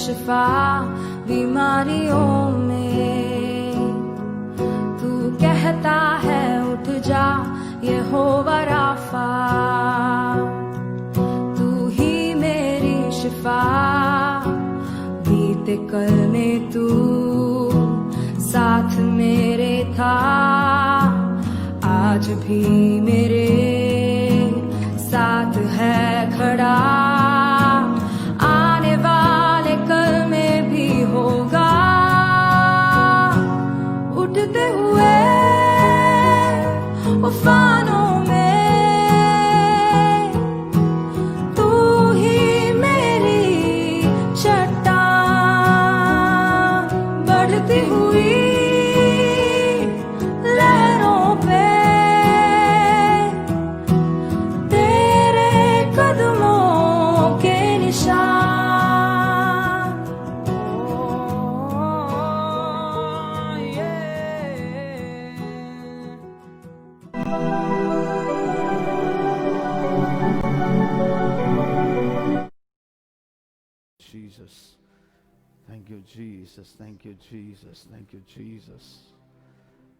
शिफा बीमारियों में। तू कहता है उठ जा यहोवा राफा, तू ही मेरी शिफा। बीते कल में तू साथ मेरे था, आज भी मेरे साथ है खड़ा। आने वाले कल में भी होगा, उठते हुए उफानों में तू ही मेरी चट्टान। बढ़ती हुई लहरों पे तेरे कदमों के निशान। Jesus. Thank you, Jesus. Thank you, Jesus. Thank you, Jesus.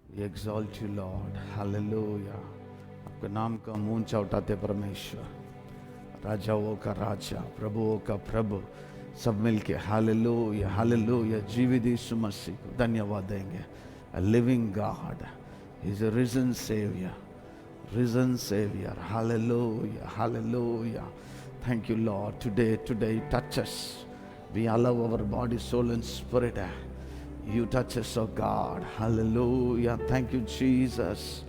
We exalt you, Lord. Hallelujah. आपका नाम का मुंह ऊंचा उठाते परमेश्वर, राजाओं का राजा, प्रभुओं का प्रभु, सब मिलके हालेलुया हालेलुया। जीवित यीशु मसीह को धन्यवाद देंगे। A living God. He is a risen Savior. Risen Savior. Hallelujah hallelujah. Thank you, Lord. Today touch us. We allow our body, soul and spirit. You touch us, oh God. Hallelujah. Thank you, Jesus.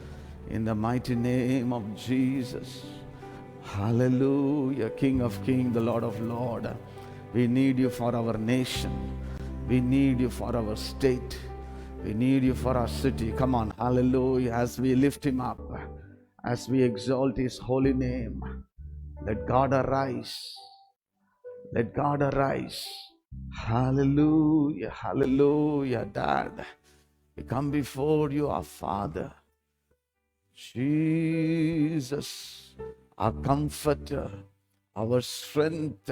In the mighty name of Jesus. Hallelujah. King of Kings, the Lord of Lords. We need you for our nation. We need you for our state. We need you for our city. Come on. Hallelujah. As we lift him up, as we exalt his holy name, let God arise. Let God arise. Hallelujah. Hallelujah. Dad, we come before you, our Father. Jesus, our comforter, our strength.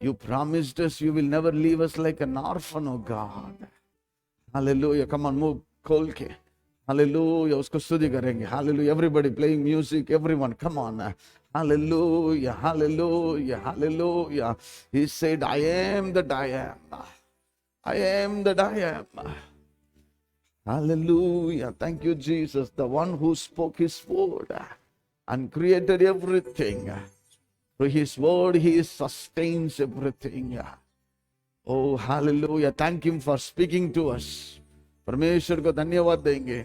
You promised us you will never leave us like an orphan, oh God. Hallelujah. Come on, move. खोल के Hallelujah. उसको स्तुति करेंगे. Hallelujah. Everybody playing music. Everyone, come on. Hallelujah. Hallelujah. Hallelujah. He said, I am that I am. I am that I am. Hallelujah. Thank you, Jesus. The one who spoke his word and created everything. Through his word, he sustains everything. Oh, hallelujah. Thank him for speaking to us. परमेश्वर को धन्यवाद देंगे।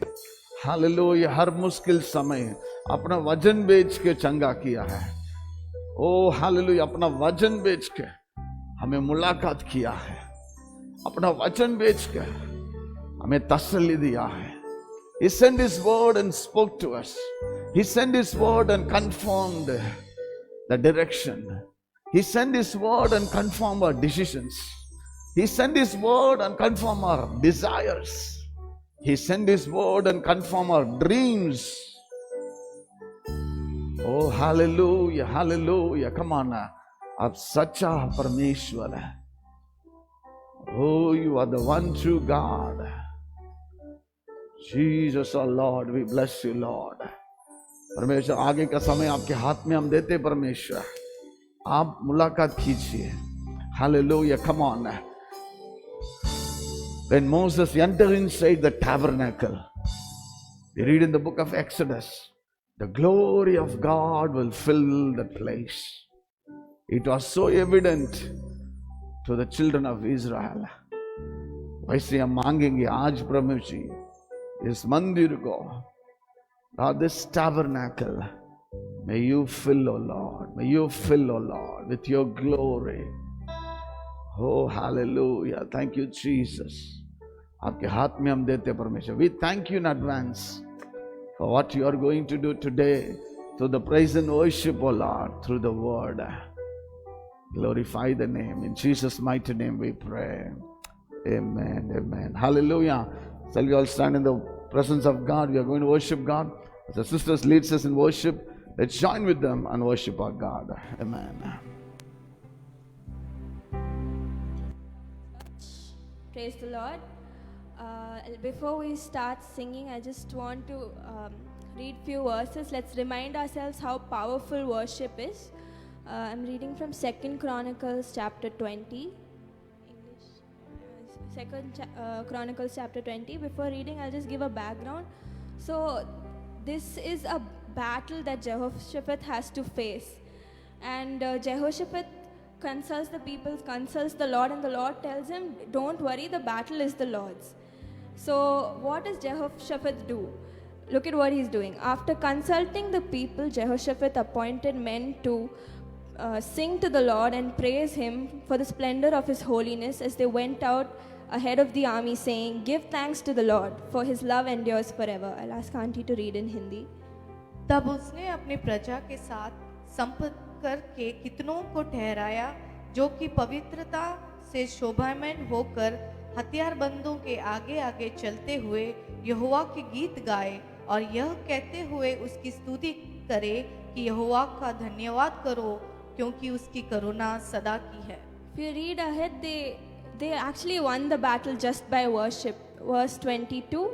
Hallelujah. हर मुश्किल समय अपना वजन बेच के चंगा किया है। ओ हालेलुया। अपना वजन बेच के हमें मुलाकात किया है। अपना वचन बेच के हमें तसल्ली दिया है। He sent his word and spoke to us. He sent his word and confirmed the direction. He sent his word and confirmed our decisions. He sent his word and confirmed our desires. He sent his word and confirmed our dreams. Oh, hallelujah, hallelujah. Come on now. आप सच्चा परमेश्वर है। Oh, you are the one true God. Jesus our Lord, we bless you, Lord. परमेश्वर, आगे का समय आपके हाथ में हम देते परमेश्वर। आप मुलाकात कीजिए। Hallelujah, come on. When Moses entered inside the tabernacle, we read in the book of Exodus, the glory of God will fill the place. It was so evident to the children of Israel. वैसे हम मांगेंगे आज प्रभु जी इस मंदिर को, Lord, this tabernacle, may you fill, O Lord, may you fill, O Lord, with your glory. Oh, hallelujah. Thank you, Jesus. आपके हाथ में हम देते परमेश्वर. We thank you in advance for what you are going to do today through the praise and worship, O Lord, through the word. Glorify the name. In Jesus' mighty name we pray. Amen. Amen. Hallelujah. Shall we all stand in the presence of God? We are going to worship God. As the sisters leads us in worship, let's join with them and worship our God. Amen. Praise the Lord. Before we start singing, I just want to read few verses. Let's remind ourselves how powerful worship is. I'm reading from 2nd Chronicles chapter 20. English. 2nd Chronicles chapter 20. Before reading, I'll just give a background. So this is a battle that Jehoshaphat has to face. And Jehoshaphat consults the people, consults the Lord, and the Lord tells him, don't worry, the battle is the Lord's. So what does Jehoshaphat do? Look at what he's doing. After consulting the people, Jehoshaphat appointed men to sing to the Lord and praise him for the splendor of his holiness as they went out ahead of the army, saying, give thanks to the Lord, for his love endures forever. I'll ask Auntie to read in Hindi. तब उसने अपनी प्रजा के साथ संपर्क करके कितनों को ठहराया जो कि पवित्रता से शोभायमान होकर हथियारबंदों के आगे आगे चलते हुए यहोवा के गीत गाए और यह कहते हुए उसकी स्तुति करे कि यहोवा का धन्यवाद करो क्योंकि उसकी करुणा सदा की है. If you read ahead, they actually won the battle just by worship. Verse 22,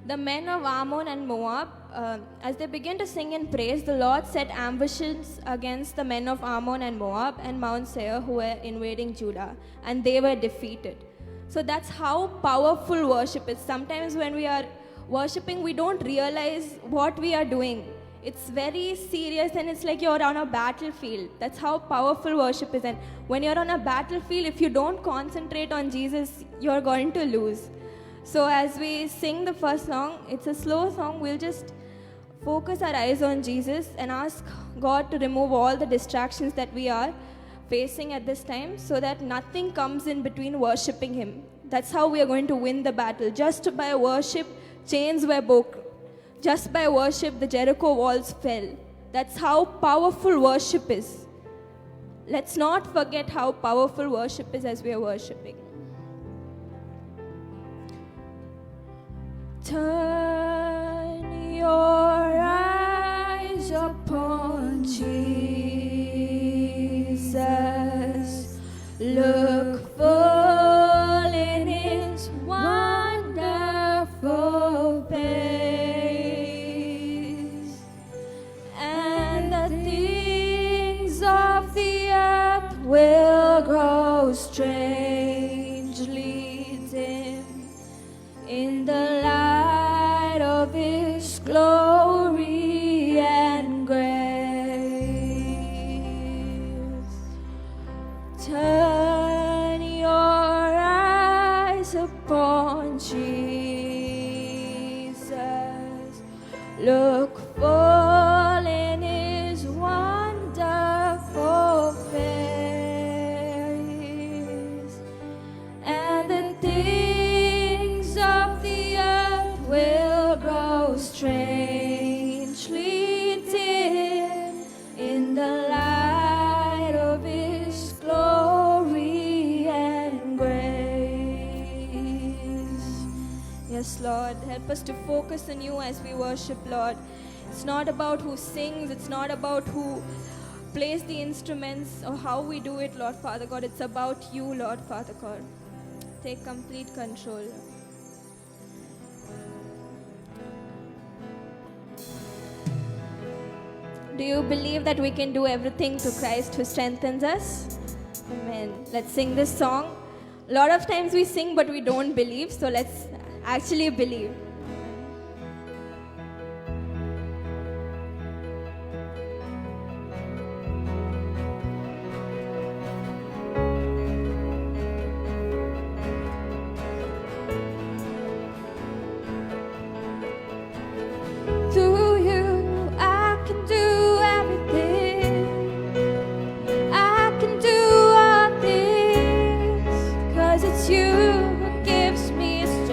the men of Ammon and Moab, as they began to sing and praise, the Lord set ambushes against the men of Ammon and Moab and Mount Seir who were invading Judah, and they were defeated. So that's how powerful worship is. Sometimes when we are worshiping, we don't realize what we are doing. It's very serious and it's like you're on a battlefield. That's how powerful worship is. And when you're on a battlefield, if you don't concentrate on Jesus, you're going to lose. So as we sing the first song, it's a slow song. We'll just focus our eyes on Jesus and ask God to remove all the distractions that we are facing at this time so that nothing comes in between worshiping Him. That's how we are going to win the battle. Just by worship, chains were broken. Just by worship, the Jericho walls fell. That's how powerful worship is. Let's not forget how powerful worship is as we are worshiping. Turn your eyes upon Jesus. Look full in His wonderful face, and the things of the earth will grow strangely dim in the light of His glory and grace. Turn your eyes upon Jesus. Look full in His wonderful face, and the things of the earth will grow strangely dim in the light of His glory and grace. Yes, Lord, help us to focus on You as we worship, Lord. It's not about who sings, it's not about who plays the instruments or how we do it, Lord Father God. It's about You, Lord Father God. Take complete control. Do you believe that we can do everything through Christ who strengthens us? Amen. Let's sing this song. A lot of times we sing but we don't believe, so let's actually believe. Through You, I can do everything. I can do all things, 'cause it's You who gives me strength.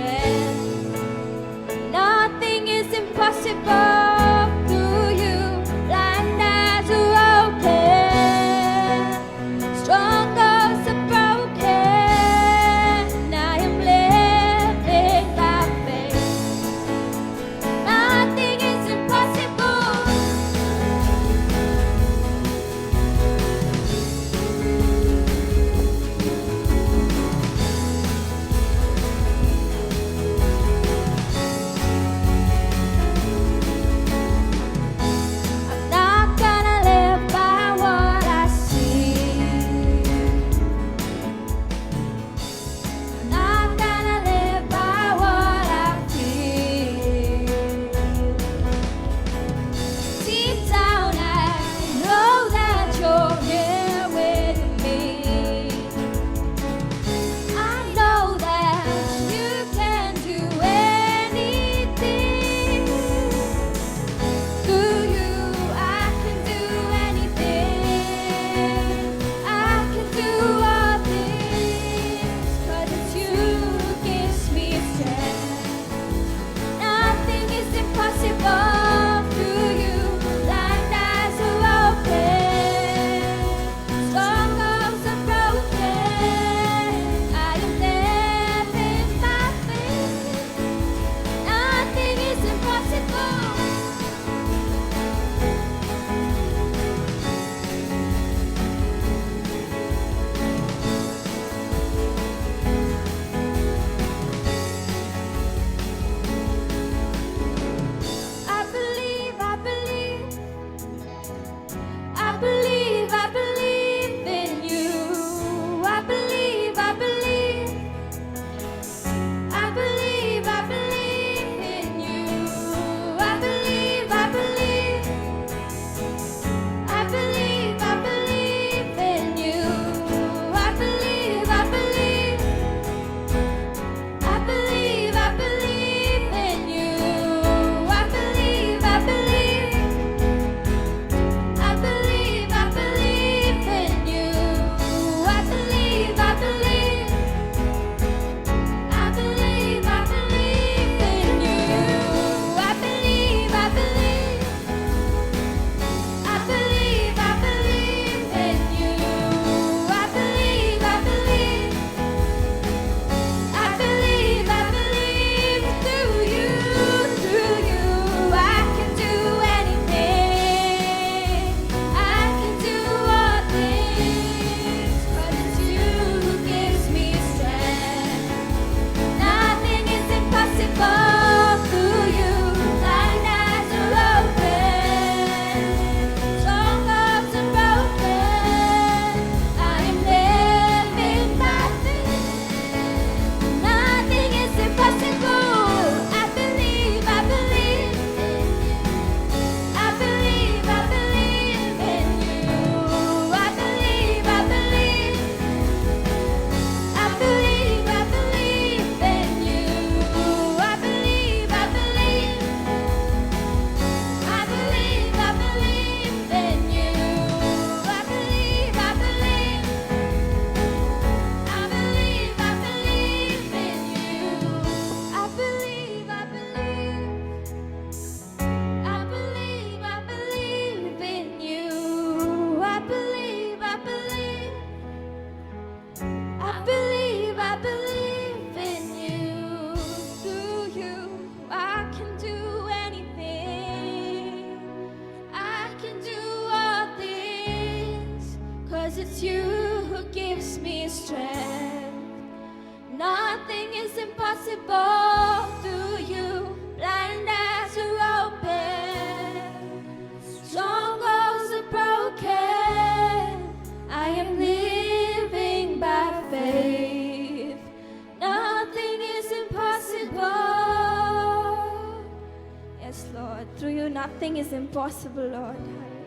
nothing is impossible, Lord.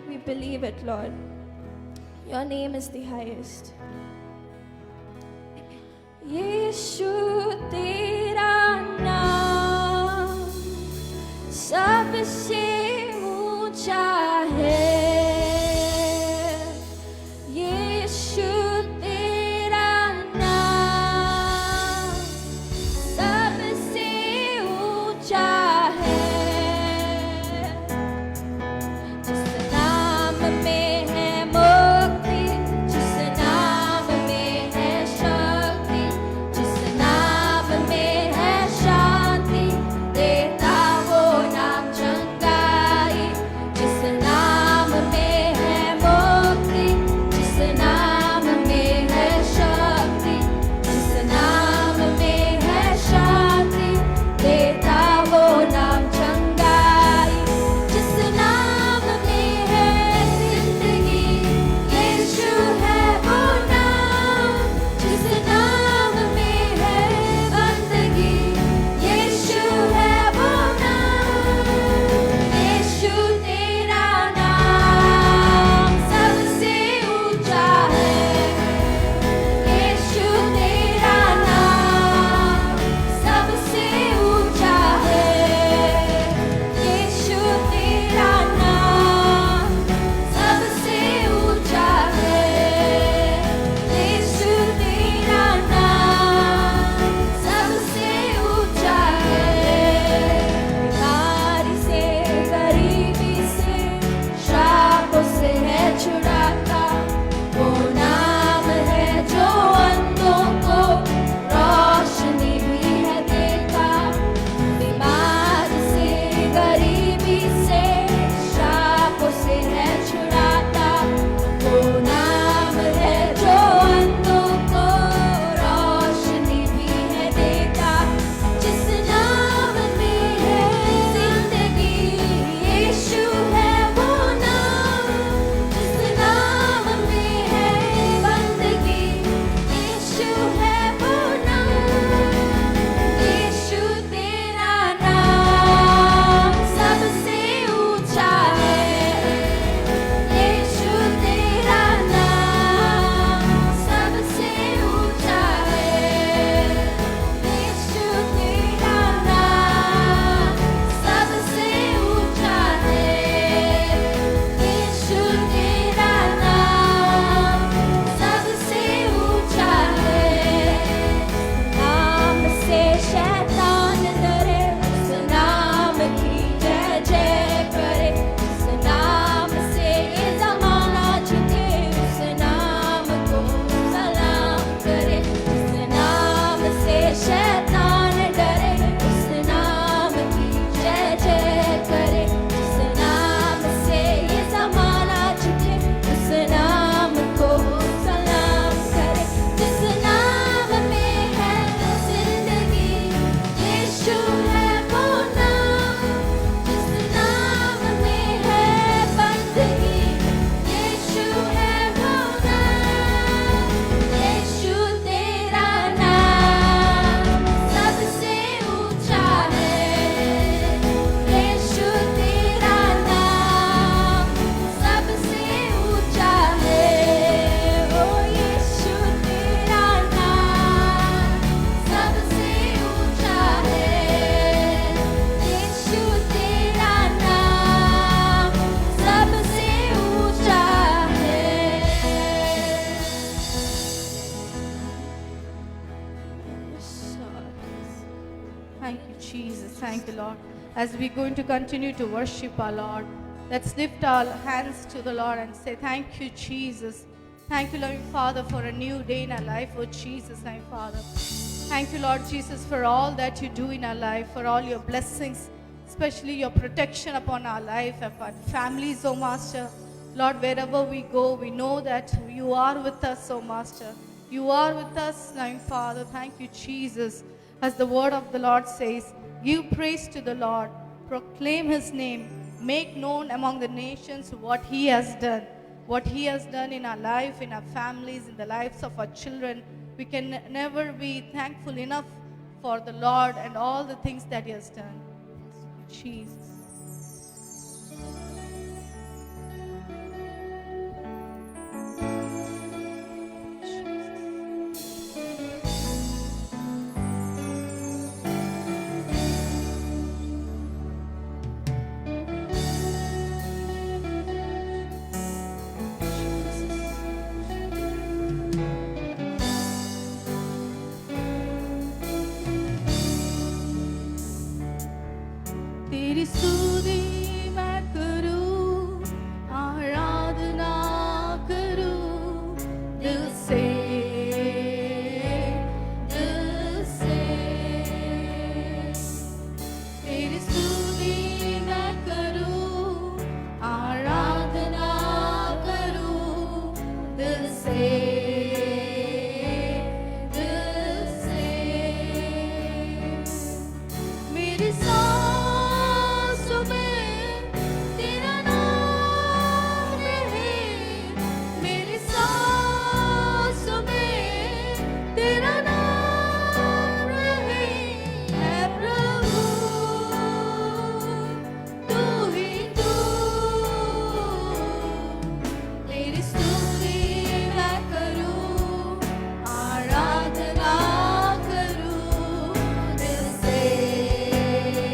We believe it, Lord. Your name is the highest. यीशु तेरा नाम सबसे ऊंचा है. यीशु तेरा नाम सबसे ऊंचा है. जिस नाम में है मुक्ति, जिस नाम में है शक्ति, जिस नाम में है शांति, देता वो नाम चंगाई. जिस नाम में है मुक्ति, जिस नाम में है शक्ति, जिस नाम में है शांति, देता वो नाम चंगाई. जिस नाम में है जिंदगी, यीशु है वो नाम. जिस नाम में है बंदगी, यीशु है वो नाम. यीशु तेरा नाम सबसे ऊंचा है. यीशु तेरा नाम सबसे ऊंचा है. यीशु तेरा नाम सबसे ऊंचा है. यीशु तेरा नाम सबसे ऊंचा है. बीमारी से, गरीबी से, श्रापों से है छुड़ाता. वो नाम है जो अंधों को रोशनी भी है देता. बीमारी से, गरीबी से, श्रापों से है छुड़ाता. वो नाम है जो अंधों को रोशनी भी है देता. जिस नाम में है जिंदगी, यीशु है वो नाम. जिस नाम में है बंदगी, यीशु है वो नाम. यीशु तेरा नाम सबसे ऊंचा है. यीशु तेरा नाम सबसे ऊंचा है. यीशु तेरा नाम सबसे ऊंचा है. यीशु तेरा नाम सबसे ऊंचा है. नाम से शैतान डरे, उस नाम की जय जय करे. उस नाम से ये ज़माना झुके, उस नाम को सलाम करे. उस नाम से शैतान डरे, उस नाम की जय जय करे. उस नाम से ये ज़माना झुके, उस नाम को सलाम करे. जिस नाम में है जिंदगी, यीशु है वो नाम. जिस नाम में है बंदगी, यीशु है वो नाम. यीशु तेरा नाम सबसे ऊंचा है. यीशु तेरा नाम सबसे ऊंचा है. ओ यीशु तेरा नाम सबसे ऊंचा है. यीशु तेरा नाम सबसे ऊंचा है. Thank you, Jesus. Thank you, Lord. As we're going to continue to worship our Lord, let's lift our hands to the Lord and say, thank you, Jesus. Thank you, Lord Father, for a new day in our life, oh Jesus, my Father. Thank you, Lord Jesus, for all that you do in our life, for all your blessings, especially your protection upon our life, upon families, oh Master. Lord, wherever we go, we know that you are with us, oh Master. You are with us, my Father. Thank you, Jesus. As the word of the Lord says, give praise to the Lord, proclaim his name, make known among the nations what he has done. What he has done in our life, in our families, in the lives of our children. We can never be thankful enough for the Lord and all the things that he has done. Jesus. तेरी स्तुति मैं करूं, आराधना करूं दिल से, दिल से। तेरी स्तुति मैं करूं, आराधना करूं दिल से, दिल से। मेरी सांसों में तेरा नाम रहे, मेरी सांसों में तेरा नाम रहे। है प्रभु तू ही तू, तेरी स्तुति मैं करूं, आराधना करूं दिल से, दिल से।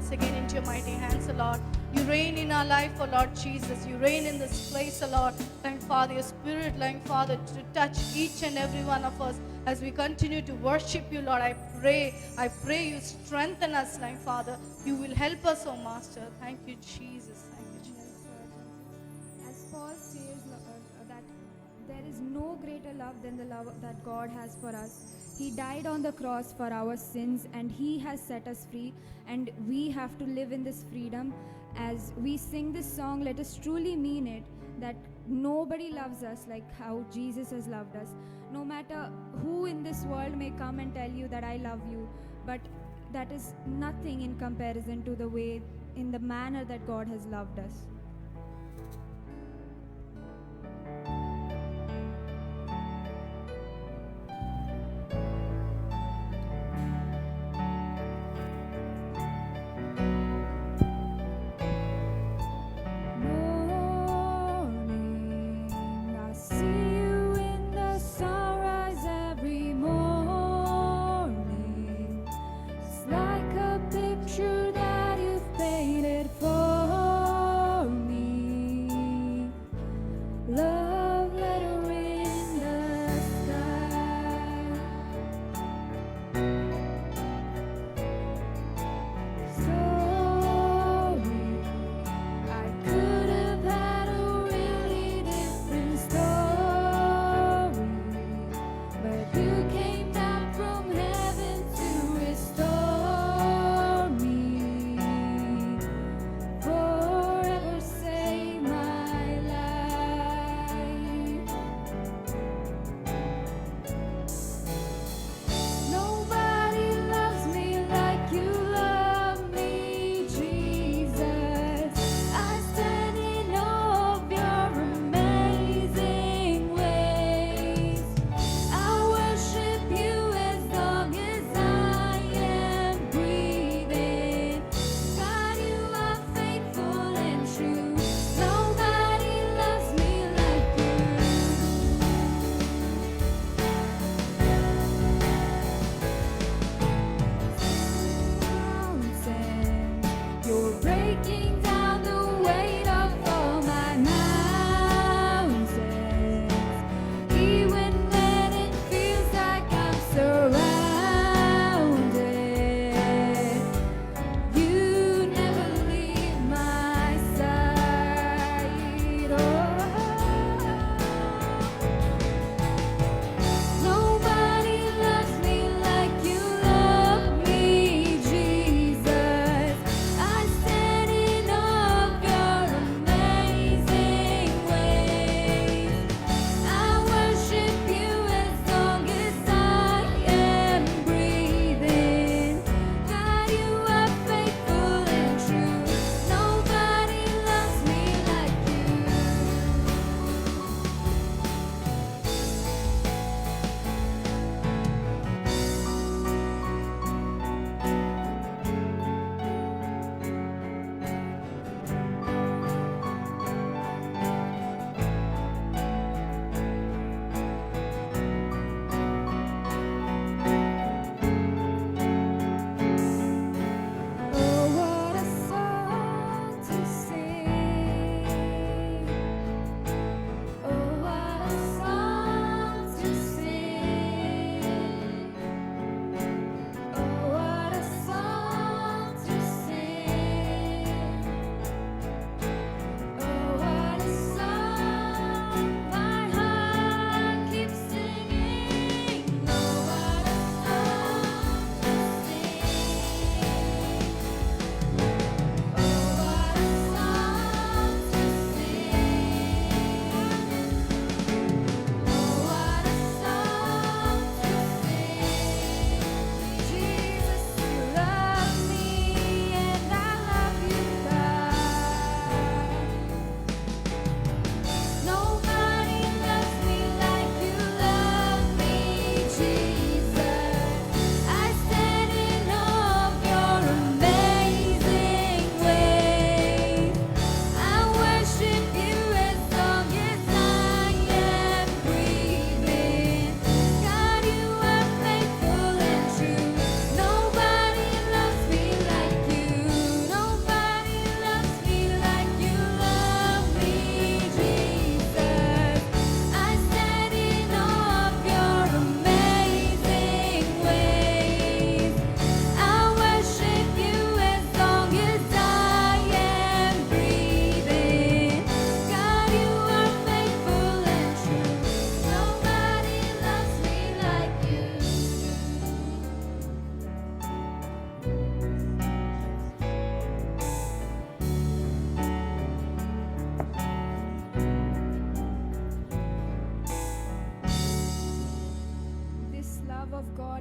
once again into your mighty hands, O Lord. You reign in our life, O Lord Jesus. You reign in this place, O Lord. Thank Father, your Spirit, loving Father, to touch each and every one of us as we continue to worship you, Lord. I pray you strengthen us, loving Father. You will help us, O Master. Thank you, Jesus. Thank you, Jesus. As Paul says that there is no greater love than the love that God has for us. He died on the cross for our sins and He has set us free, and we have to live in this freedom. As we sing this song, let us truly mean it, that nobody loves us like how Jesus has loved us. No matter who in this world may come and tell you that I love you, but that is nothing in comparison to the way, in the manner that God has loved us. Morning, I see you in the sunrise every morning. It's like a picture that you've painted for me. Love letter in the sky. Sorry, I could have had a really different story, but you came down from heaven to restore me. Forever save my life. Nobody loves me like you love me, Jesus. I stand in awe of your amazing ways. I worship you as long as I am breathing. God, you are faithful and true. Nobody loves me like you. Mountain, you're breaking down the weight of all my mountains. Even when it feels like I'm surrounded, you never leave my side. Oh. Nobody loves me like you love me, Jesus. I stand in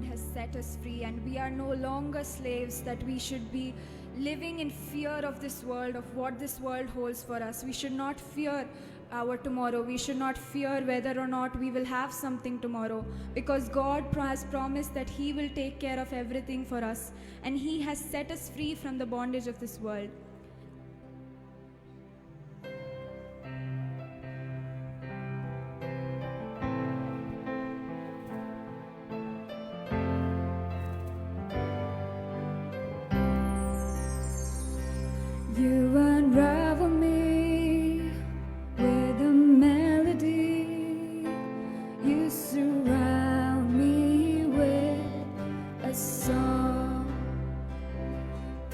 has set us free, and we are no longer slaves that we should be living in fear of this world, of what this world holds for us. We should not fear our tomorrow. We should not fear whether or not we will have something tomorrow, because God has promised that He will take care of everything for us, and He has set us free from the bondage of this world. You unravel me with a melody. You surround me with a song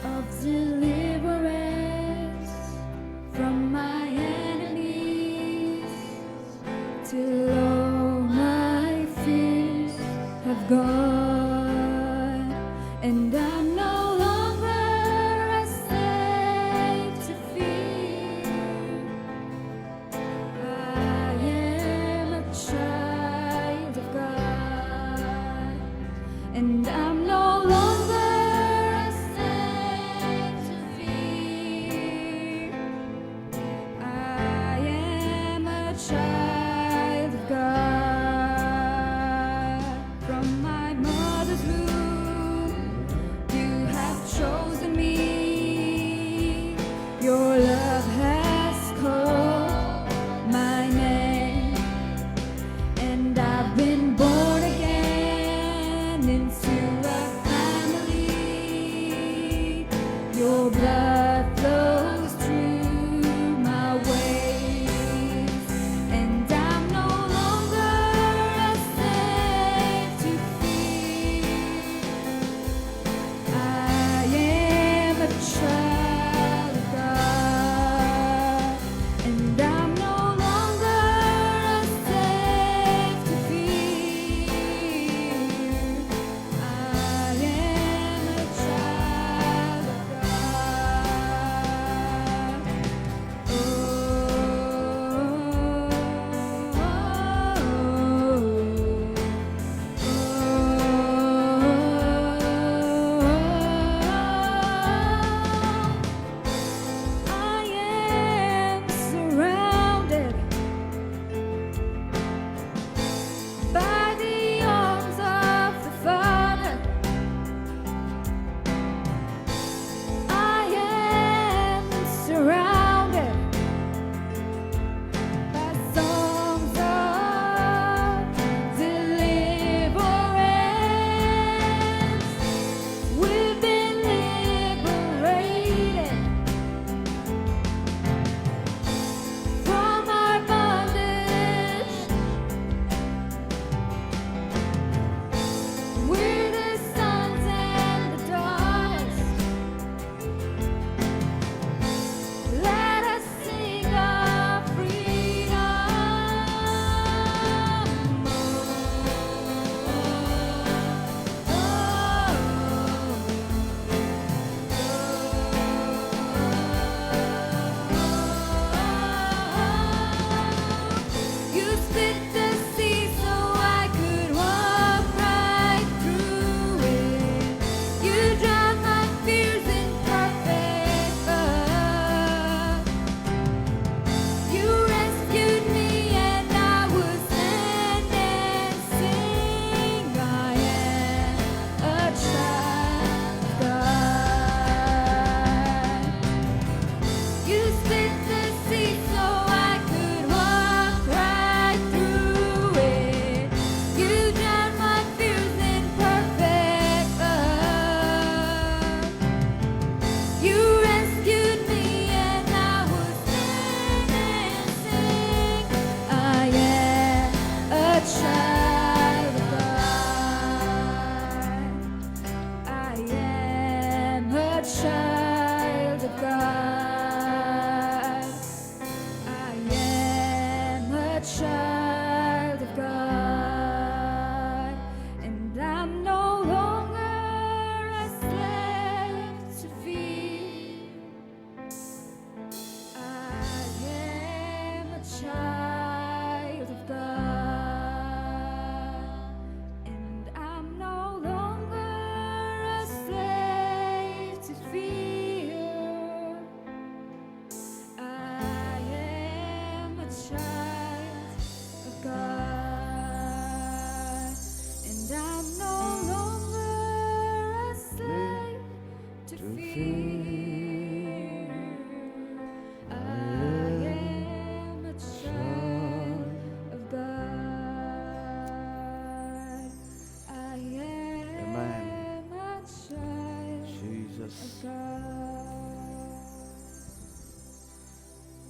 of deliverance from my enemies, till all my fears have gone, and I'm no longer a slave to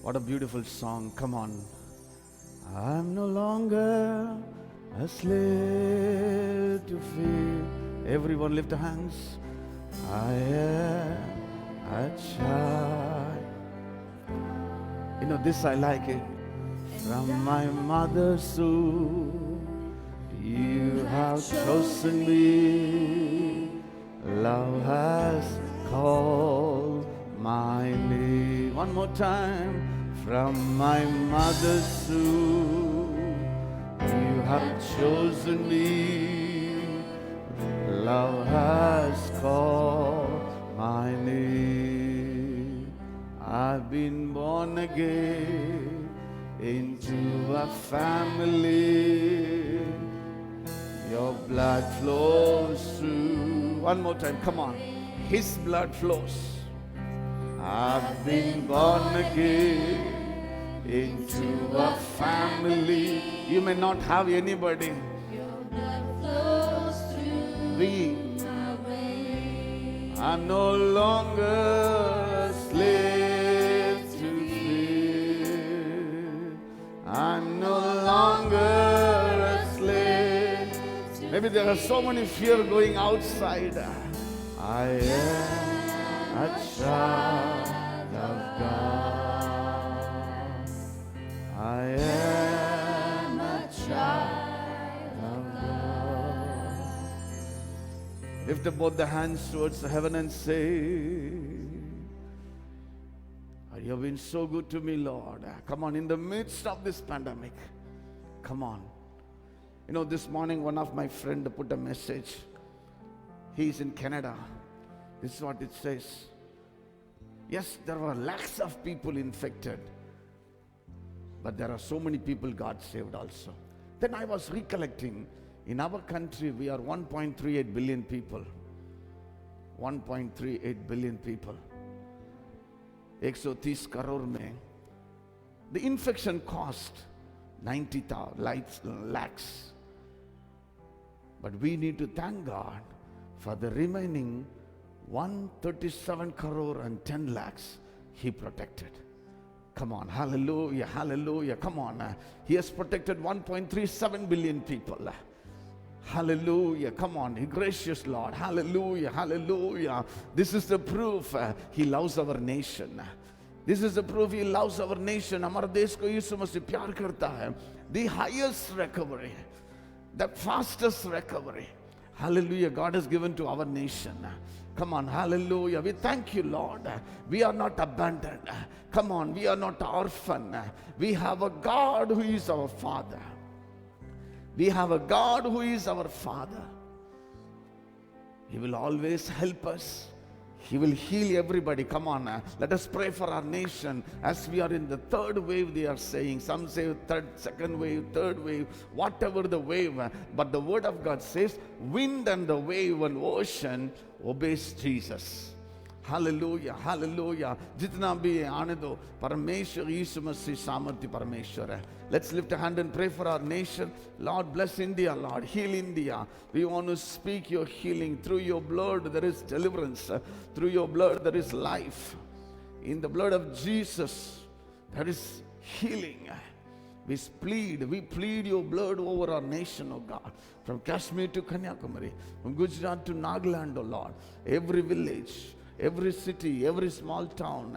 What a beautiful song. Come on. I'm no longer a slave to fear. Everyone lift your hands. I am a child. You know, this I like it. From my mother's womb, you have chosen me. Love has called my name. One more time. From my mother's womb, you have chosen me. Love has called my name. I've been born again into a family. Your blood flows through. One more time, come on. His blood flows. I've been born again into a family. You may not have anybody. I'm no longer a slave to fear. I'm no longer a slave. Maybe there are so many fear going outside. I am a child of God. I am a child of God. Lift up both the hands towards heaven and say, you have been so good to me, Lord. Come on, in the midst of this pandemic, come on. You know, this morning one of my friends put a message. He's in Canada. This is what it says. Yes, there were lakhs of people infected, but there are so many people God saved also. Then I was recollecting, in our country we are 1.38 billion people. 1.38 billion people. 130 crore mein, the infection cost 90,000 lakhs. But we need to thank God for the remaining 137 crore and 10 lakhs He protected. Come on, hallelujah, hallelujah, come on. He has protected 1.37 billion people. Hallelujah, come on, gracious Lord, hallelujah, hallelujah. This is the proof He loves our nation. This is the proof He loves our nation. हमारे देश को यीशु मसीह प्यार करता है. The highest recovery, the fastest recovery, hallelujah, God has given to our nation. Come on, hallelujah. We thank you, Lord. We are not abandoned. Come on, we are not orphan. We have a God who is our Father. We have a God who is our Father. He will always help us. He will heal everybody. Come on, let us pray for our nation. As we are in the third wave, they are saying. Some say second wave, third wave, whatever the wave. But the word of God says, wind and the wave and ocean obeys Jesus. Hallelujah, hallelujah. जितना भी है आने दो. परमेश्वर यीशु मसीह सामर्थ्य परमेश्वर है. Let's lift a hand and pray for our nation. Lord, bless India, Lord. Heal India. We want to speak your healing. Through your blood there is deliverance. Through your blood there is life. In the blood of Jesus there is healing. We plead your blood over our nation, oh God. From Kashmir to Kanyakumari, from Gujarat to Nagaland, oh Lord. Every village, every city, every small town.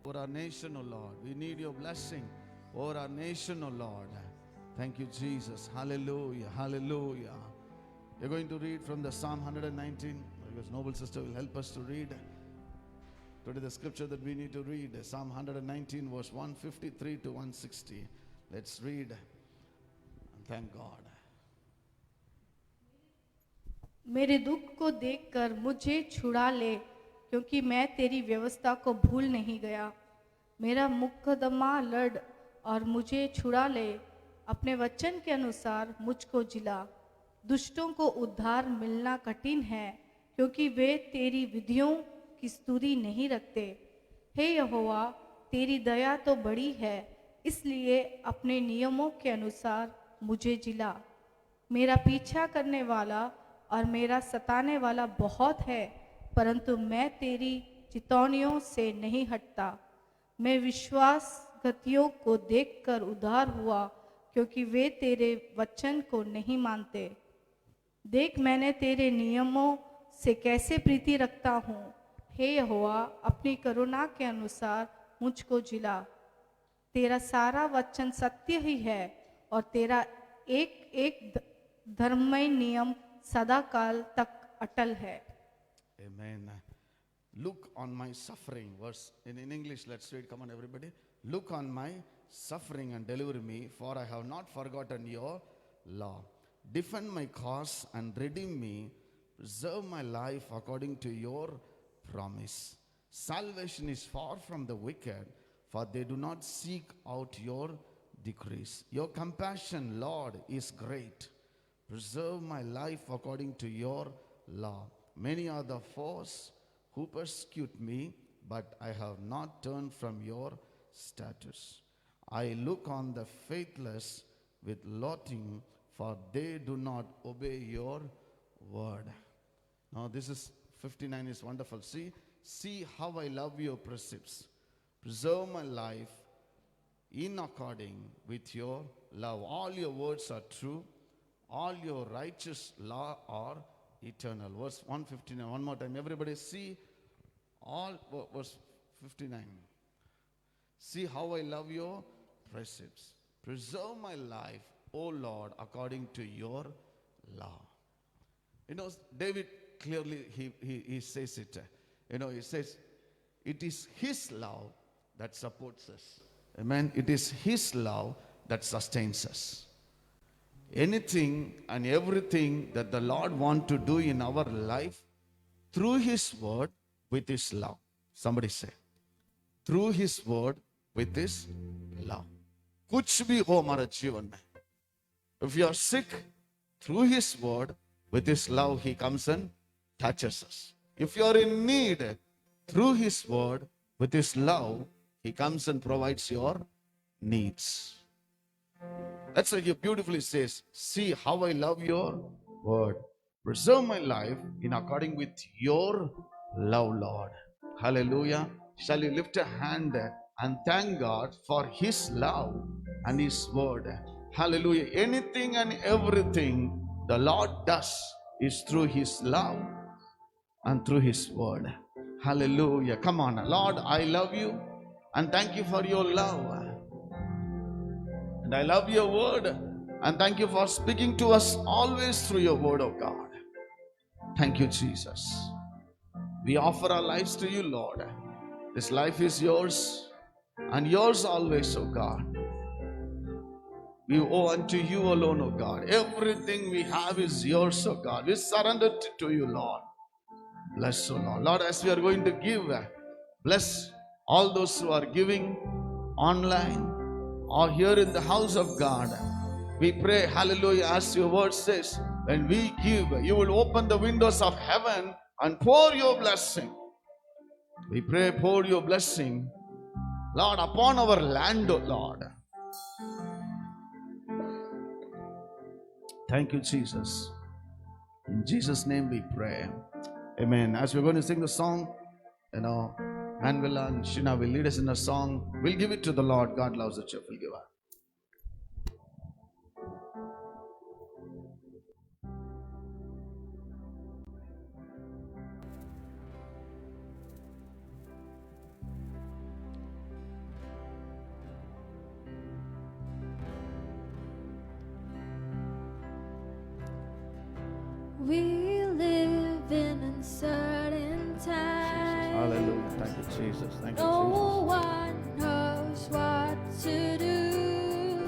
Over our nation, O Lord. We need your blessing over our nation, O Lord. Thank you, Jesus. Hallelujah. Hallelujah. We're going to read from the Psalm 119. Because noble sister will help us to read. Today the scripture that we need to read. Psalm 119 verse 153 to 160. Let's read and thank God. मेरे दुख को देखकर मुझे छुड़ा ले, क्योंकि मैं तेरी व्यवस्था को भूल नहीं गया. मेरा मुकदमा लड़ और मुझे छुड़ा ले। अपने वचन के अनुसार मुझको जिला। दुष्टों को उद्धार मिलना कठिन है, क्योंकि वे तेरी विधियों की स्तुति नहीं रखते। हे यहोवा, तेरी दया तो बड़ी है, इसलिए अपने नियमों के अनुसार मुझे जिला। मेरा पीछा करने वाला और मेरा सताने वाला बहुत है, परंतु मैं तेरी चितौनियों से नहीं हटता। मैं विश्वासघातियों को देखकर उदार हुआ, क्योंकि वे तेरे वचन को नहीं मानते। देख, मैंने तेरे नियमों से कैसे प्रीति रखता हूँ। हे यहोवा, अपनी करुणा के अनुसार मुझको जिला। तेरा सारा वचन सत्य ही है, और तेरा एक एक धर्ममय नियम सदा काल तक अटल है। Amen. Look on my suffering. Verse in English, let's read. Come on, everybody. Look on my suffering and deliver me, for I have not forgotten your law. Defend my cause and redeem me. Preserve my life according to your promise. Salvation is far from the wicked, for they do not seek out your decrees. Your compassion, Lord, is great. Preserve my life according to your law. Many are the foes who persecute me, but I have not turned from your statutes. I look on the faithless with loathing, for they do not obey your word. Now this is 59 is wonderful. See how I love your precepts. Preserve my life in according with your love. All your words are true. All your righteous law are eternal. Verse 159. One more time. Everybody see all verse 59. See how I love your precepts. Preserve my life, O Lord, according to your law. You know, David clearly he says it. You know, he says, it is his love that supports us. Amen. It is his love that sustains us. Anything and everything that the Lord wants to do in our life, through his word, with his love. Somebody say, through his word, with his love. कुछ भी हो हमारे जीवन में. If you are sick, through his word, with his love, he comes and touches us. If you are in need, through his word, with his love, he comes and provides your needs. That's why he beautifully says, see how I love your word. Preserve my life in according with your love, Lord. Hallelujah. Shall you lift a hand and thank God for his love and his word? Hallelujah. Anything and everything the Lord does is through his love and through his word. Hallelujah. Come on, Lord, I love you and thank you for your love. And I love your word and thank you for speaking to us always through your word, oh God. Thank you, Jesus. We offer our lives to you, Lord. This life is yours and yours always, oh God. We owe unto you alone, oh God. Everything we have is yours, oh God. We surrender it to you, Lord. Bless, oh Lord. Lord, as we are going to give, bless all those who are giving online or here in the house of God. We pray, hallelujah, as your word says, when we give, you will open the windows of heaven and pour your blessing. We pray, pour your blessing, Lord, upon our land, oh Lord. Thank you, Jesus. In Jesus' name we pray. Amen. As we're going to sing the song, Manuela and Shina will lead us in a song. We'll give it to the Lord. God loves a cheerful giver. We live in uncertain times. Hallelujah. Thank you, Jesus. Thank you, No one knows what to do.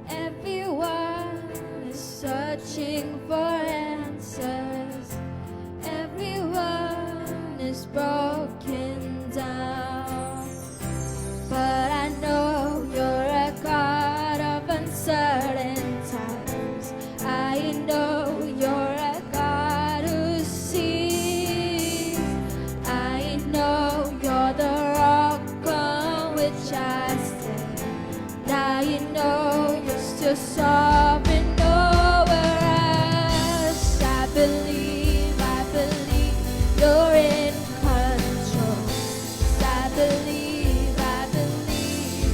Everyone is searching for answers. Everyone is broken down. But I know which I stand. Now you know you're still sovereign over us. I believe you're in control. I believe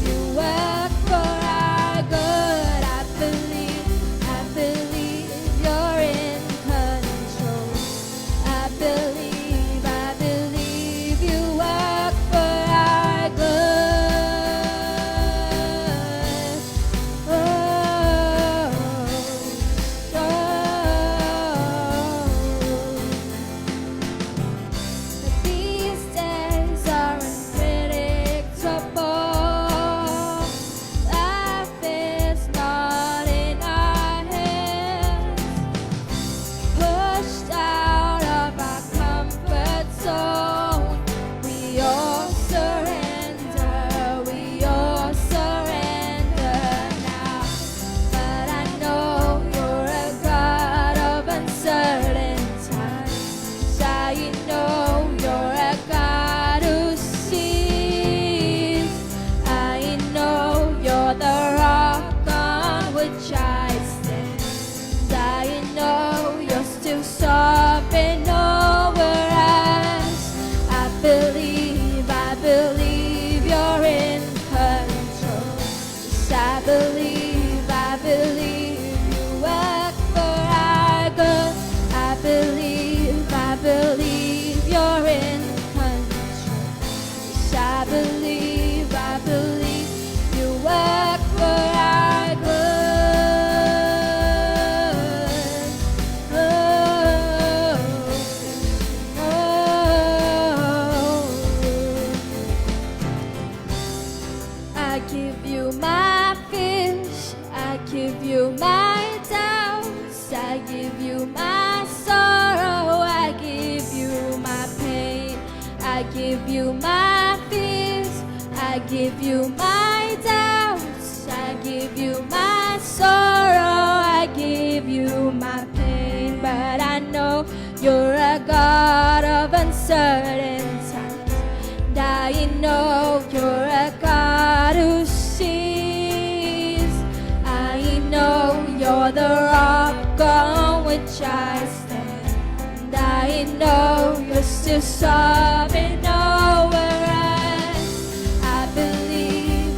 you work for our good. I believe you're in control. I believe you work for our good. Oh, oh. These days are unpredictable. Life is not in our hands. Pushed out of our comfort zone, we all surrender now. But I know you're a God of uncertain times. I know you're a God who sees. I know you're the rock on which I stand. I know you're still sovereign over us. I believe you're in control. Yes, I believe you work for our good. I believe you're in control. Yes, I believe you work for our good. Oh, oh. I give you my fears, I give you my doubts, I give you my sorrow, I give you my pain, I give you my fears, I give you my doubts, I give you my sorrow, I give you my pain. But I know you're a God of uncertain times. And I know you're a God who sees. I know you're the rock on which I stand. And I know you're still sovereign over us. I believe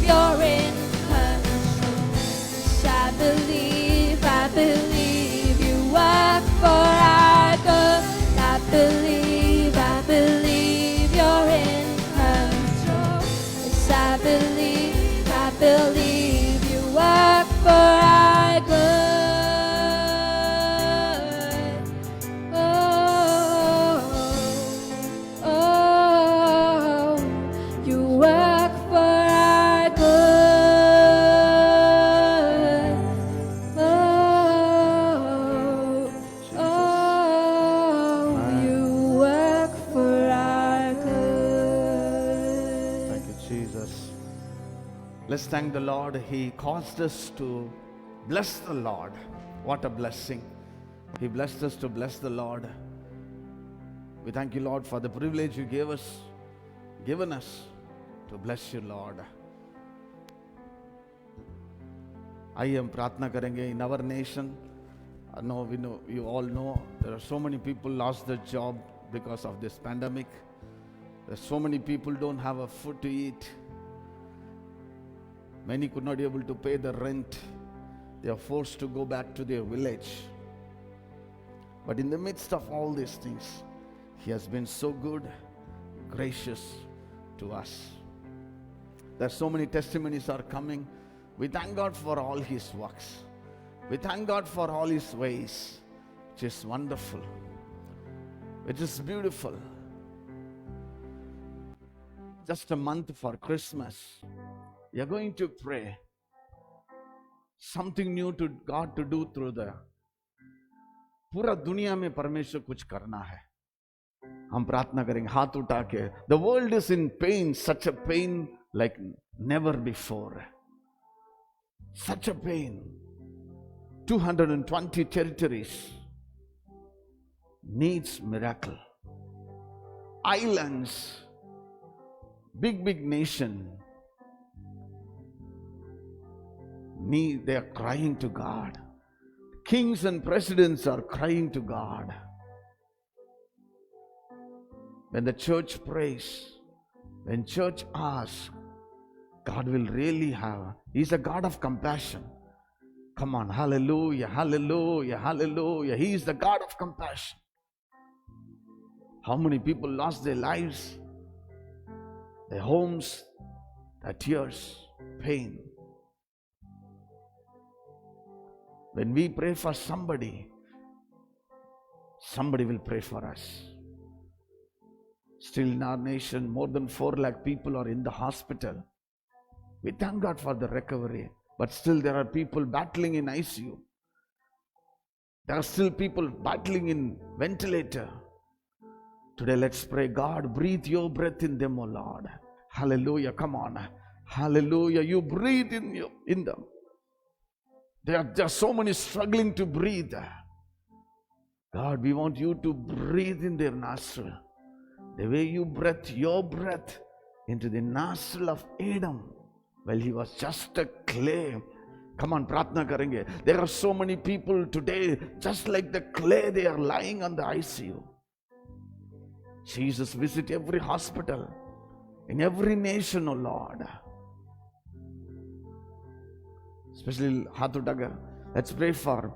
you're in control. Yes, I believe you work for our good. I believe you're in control. Yes, I believe you work for our good. Oh, oh, you work for our good. Oh, oh, you work for our good. Thank you, Jesus. Let's thank the Lord. He caused us to bless the Lord. What a blessing. He blessed us to bless the Lord. We thank you, Lord, for the privilege you given us to bless you, Lord. आइए हम प्रार्थना करेंगे. In our nation, I know you all know there are so many people lost their job because of this pandemic. There's so many people don't have a food to eat. Many could not be able to pay the rent. They are forced to go back to their village. But in the midst of all these things, He has been so good, gracious to us. There are so many testimonies are coming. We thank God for all His works. We thank God for all His ways, which is wonderful, which is beautiful. Just a month for Christmas, we are going to pray something new to God to do through the पूरा दुनिया में परमेश्वर कुछ करना है. हम प्रार्थना करेंगे हाथ उठा के. The world is in pain, such a pain like never before. Such a pain. 220 territories needs miracle. Islands big nation, they are crying to God. Kings and presidents are crying to God. When the church prays, when church asks, God will really have. He's a God of compassion. Come on, hallelujah, hallelujah, hallelujah. He is the God of compassion. How many people lost their lives, their homes, their tears, pain. When we pray for somebody, somebody will pray for us. Still in our nation, more than 4 lakh people are in the hospital. We thank God for the recovery, but still there are people battling in ICU. There are still people battling in ventilator. Today let's pray, God, breathe your breath in them, O Lord. Hallelujah, come on. Hallelujah, you breathe in them. There are so many struggling to breathe. God, we want you to breathe in their nostril. The way you breathed your breath into the nostril of Adam while he was just a clay. Come on, pratna karenge. There are so many people today, just like the clay, they are lying on the ICU. Jesus, visit every hospital, in every nation, O Lord. Especially Hatutaga. Let's pray for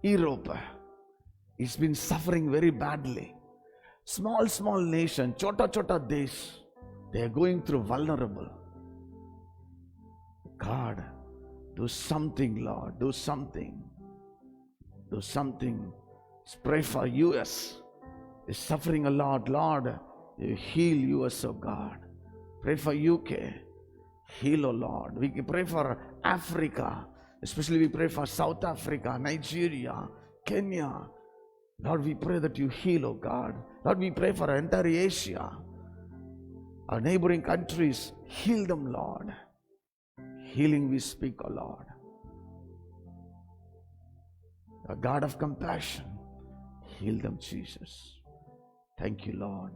Europe. It's been suffering very badly. Small nation, chota desh, they are going through vulnerable. God, do something, Lord, do something. Do something. Let's pray for US. Is suffering a lot, Lord. You heal US, oh God. Pray for UK. Heal, oh Lord. We pray for Africa. Especially we pray for South Africa, Nigeria, Kenya. Lord, we pray that you heal, oh God. Lord, we pray for entire Asia, our neighboring countries. Heal them, Lord. Healing we speak, oh Lord. A God of compassion. Heal them, Jesus. Thank you, Lord.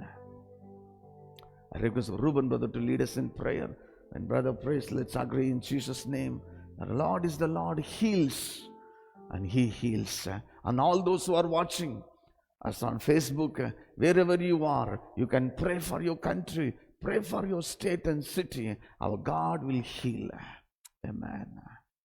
I request Reuben brother to lead us in prayer. When brother prays, let's agree in Jesus' name. The Lord is the Lord, heals, and He heals. And all those who are watching us on Facebook, wherever you are, you can pray for your country, pray for your state and city. Our God will heal. Amen.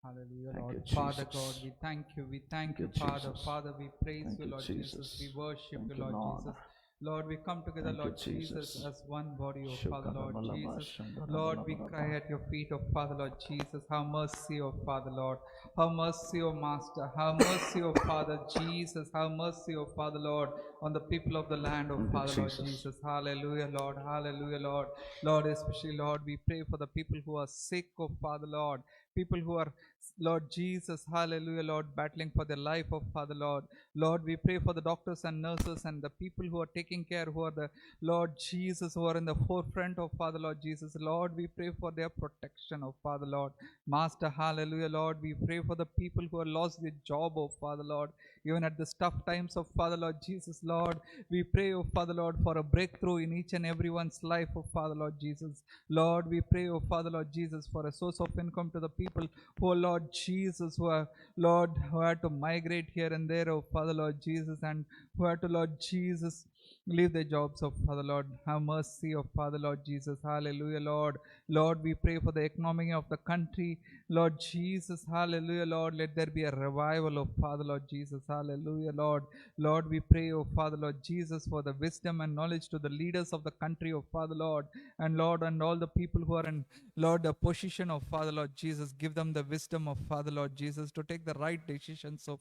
Hallelujah, Thank Lord. you, Father Jesus. God, we thank you. We thank Thank you, you, Father. Jesus. Father, we praise Thank you, you, Lord Jesus. Jesus. We worship Thank you, you, Lord Lord. Jesus. Lord, we come together, Thank you, Lord Jesus, Jesus. as one body, oh Father, Lord Shukarabalaba, Jesus. Lord, we cry at your feet, oh Father, Lord Jesus. Have mercy, oh Father, Lord. Have mercy, oh Master. Have mercy, oh Father Jesus. Have mercy, oh Father, Lord, on the people of the land, oh Thank you, Father, Lord Jesus. Jesus. Hallelujah, Lord. Hallelujah, Lord. Lord, especially, Lord, we pray for the people who are sick, oh Father, Lord. People who are, Lord Jesus, hallelujah, Lord, battling for their life, oh Father, Lord. Lord, we pray for the doctors and nurses and the people who are taking care, who are the, Lord Jesus, who are in the forefront of Father, Lord Jesus. Lord, we pray for their protection, oh Father, Lord. Master, hallelujah, Lord, we pray for the people who have lost their job, oh Father, Lord. Even at the tough times of Father, Lord Jesus, Lord, we pray, oh Father, Lord, for a breakthrough in each and everyone's life, oh Father, Lord Jesus. Lord, we pray, oh Father, Lord Jesus, for a source of income to the people who are, Lord Jesus, who are, Lord, who had to migrate here and there, oh Father, Lord Jesus, and who had to, Lord Jesus, leave their jobs, oh Father, Lord. Have mercy, oh Father, Lord Jesus. Hallelujah, Lord. Lord, we pray for the economy of the country, Lord Jesus. Hallelujah, Lord. Let there be a revival, oh Father, Lord Jesus. Hallelujah, Lord. Lord, we pray, oh Father, Lord Jesus, for the wisdom and knowledge to the leaders of the country, oh Father, Lord. And Lord, and all the people who are in, Lord, the position of Father, Lord Jesus. Give them the wisdom of Father, Lord Jesus, to take the right decisions of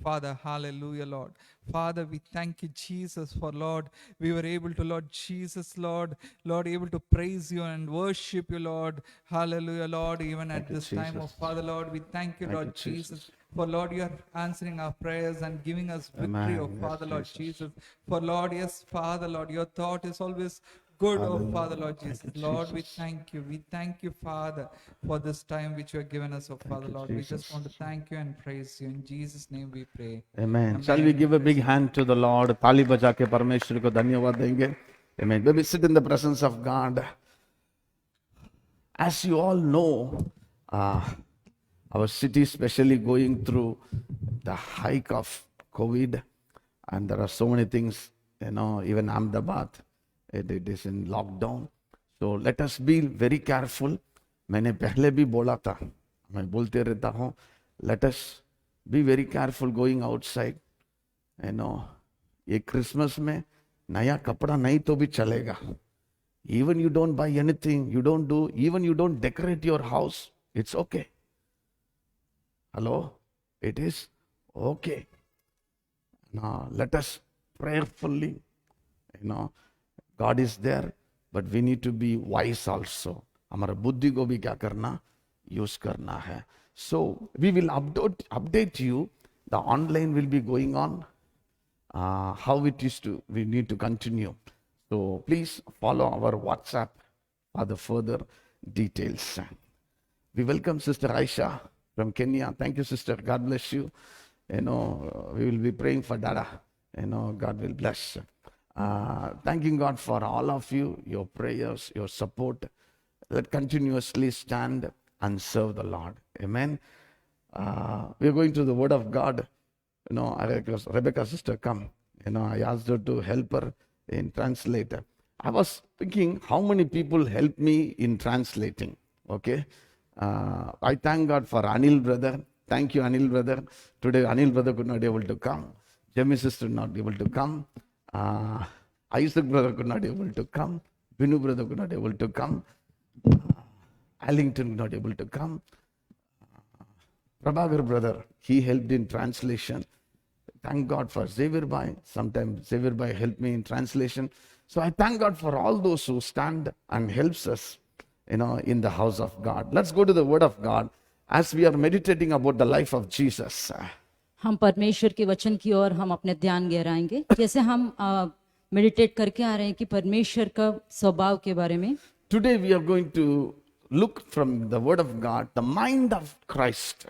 Father. Hallelujah, Lord. Father, we thank you, Jesus, for Lord, we were able to, Lord Jesus, Lord, able to praise you and worship you, Lord. Hallelujah, Lord, even at Thank you, this time, oh Jesus. Father, Lord, we thank you, Thank Lord you, Jesus. Jesus. For Lord, you are answering our prayers and giving us victory, oh Amen. Yes, Father, Lord Jesus. Jesus. For Lord, yes, Father, Lord, your thought is always good, oh Hallelujah. Father, Lord Thank Jesus. you, Lord, we Jesus. thank you. We thank you, Father, for this time which you have given us, oh Father, you, Lord. We just Jesus. want to thank you and praise you. In Jesus' name we pray. Amen. Shall we give a big hand to the Lord? ताली बजा के परमेश्वर को धन्यवाद देंगे. Amen. Maybe sit in the presence of God. As you all know, our city especially going through the hike of COVID, and there are so many things, even Ahmedabad, it is in lockdown. So let us be very careful. मैंने पहले भी बोला था, मैं बोलते रहता हूँ, let us be very careful going outside. ये क्रिसमस में नया कपड़ा नहीं तो भी चलेगा. Even you don't buy anything, even you don't decorate your house, it's okay. Hello? It is okay. Now, let us prayerfully, God is there, but we need to be wise also. हमारा बुद्धि को भी क्या करना? Use करना है. So, we will update you. The online will be going on. How it is we need to continue. So please follow our WhatsApp for the further details. We welcome Sister Aisha from Kenya. Thank you, sister. God bless you. We will be praying for Dada. God will bless. Thanking God for all of you, your prayers, your support. Let continuously stand and serve the Lord. Amen. We are going to the Word of God. Rebecca sister come. I asked her to help her in translator. I was thinking how many people help me in translating. Okay. I thank God for Anil brother. Thank you, Anil brother. Today Anil brother could not be able to come. Jemmy sister not able to come. Isaac brother could not be able to come. Binu brother could not be able to come. Allington not able to come. Prabhagar brother, he helped in translation. Thank God for Xavier Bhai. Sometimes Xavier Bhai helped me in translation. So I thank God for all those who stand and helps us, in the house of God. Let's go to the Word of God as we are meditating about the life of Jesus. हम परमेश्वर के वचन की ओर हम अपने ध्यान गहराएंगे. जैसे हम मेडिटेट करके आ रहे हैं कि परमेश्वर का स्वभाव के बारे में. Today we are going to look from the Word of God, the mind of Christ.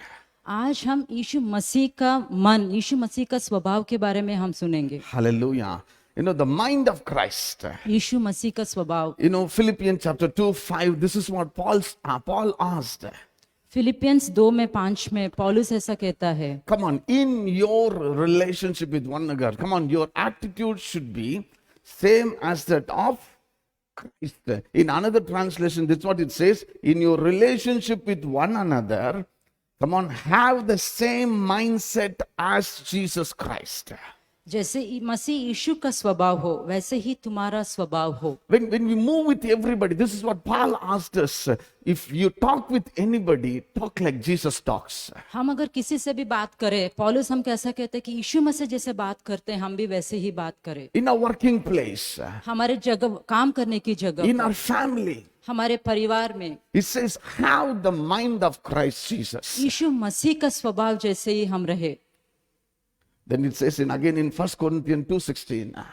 आज हम यीशु मसीह का मन, यीशु मसीह का स्वभाव के बारे में हम सुनेंगे. Hallelujah. The mind of Christ. यीशु मसीह का स्वभाव. Philippians chapter 2:5, this is what Paul asked. Philippians 2:5 में पौलुस ऐसा कहता है. Come on, in your relationship with one another, come on, your attitude should be same as that of Christ. In another translation, this is what it says. In your relationship with one another, come on, have the same mindset as Jesus Christ. जैसे मसीह यीशु का स्वभाव हो वैसे ही तुम्हारा स्वभाव हो. When we move with everybody, this is what Paul asked us. If you talk with anybody, talk like Jesus talks. हम अगर किसी से भी बात करें, पौलुस हम कैसा कहते हैं कि यीशु मसीह जैसे बात करते हैं हम भी वैसे ही बात करें. In our working place, हमारे जगह, काम करने की जगह, in our family, हमारे परिवार में, it says, have the mind of Christ Jesus. यीशु मसीह का स्वभाव जैसे ही हम रहे. Then it says again in 1 Corinthians 2:16.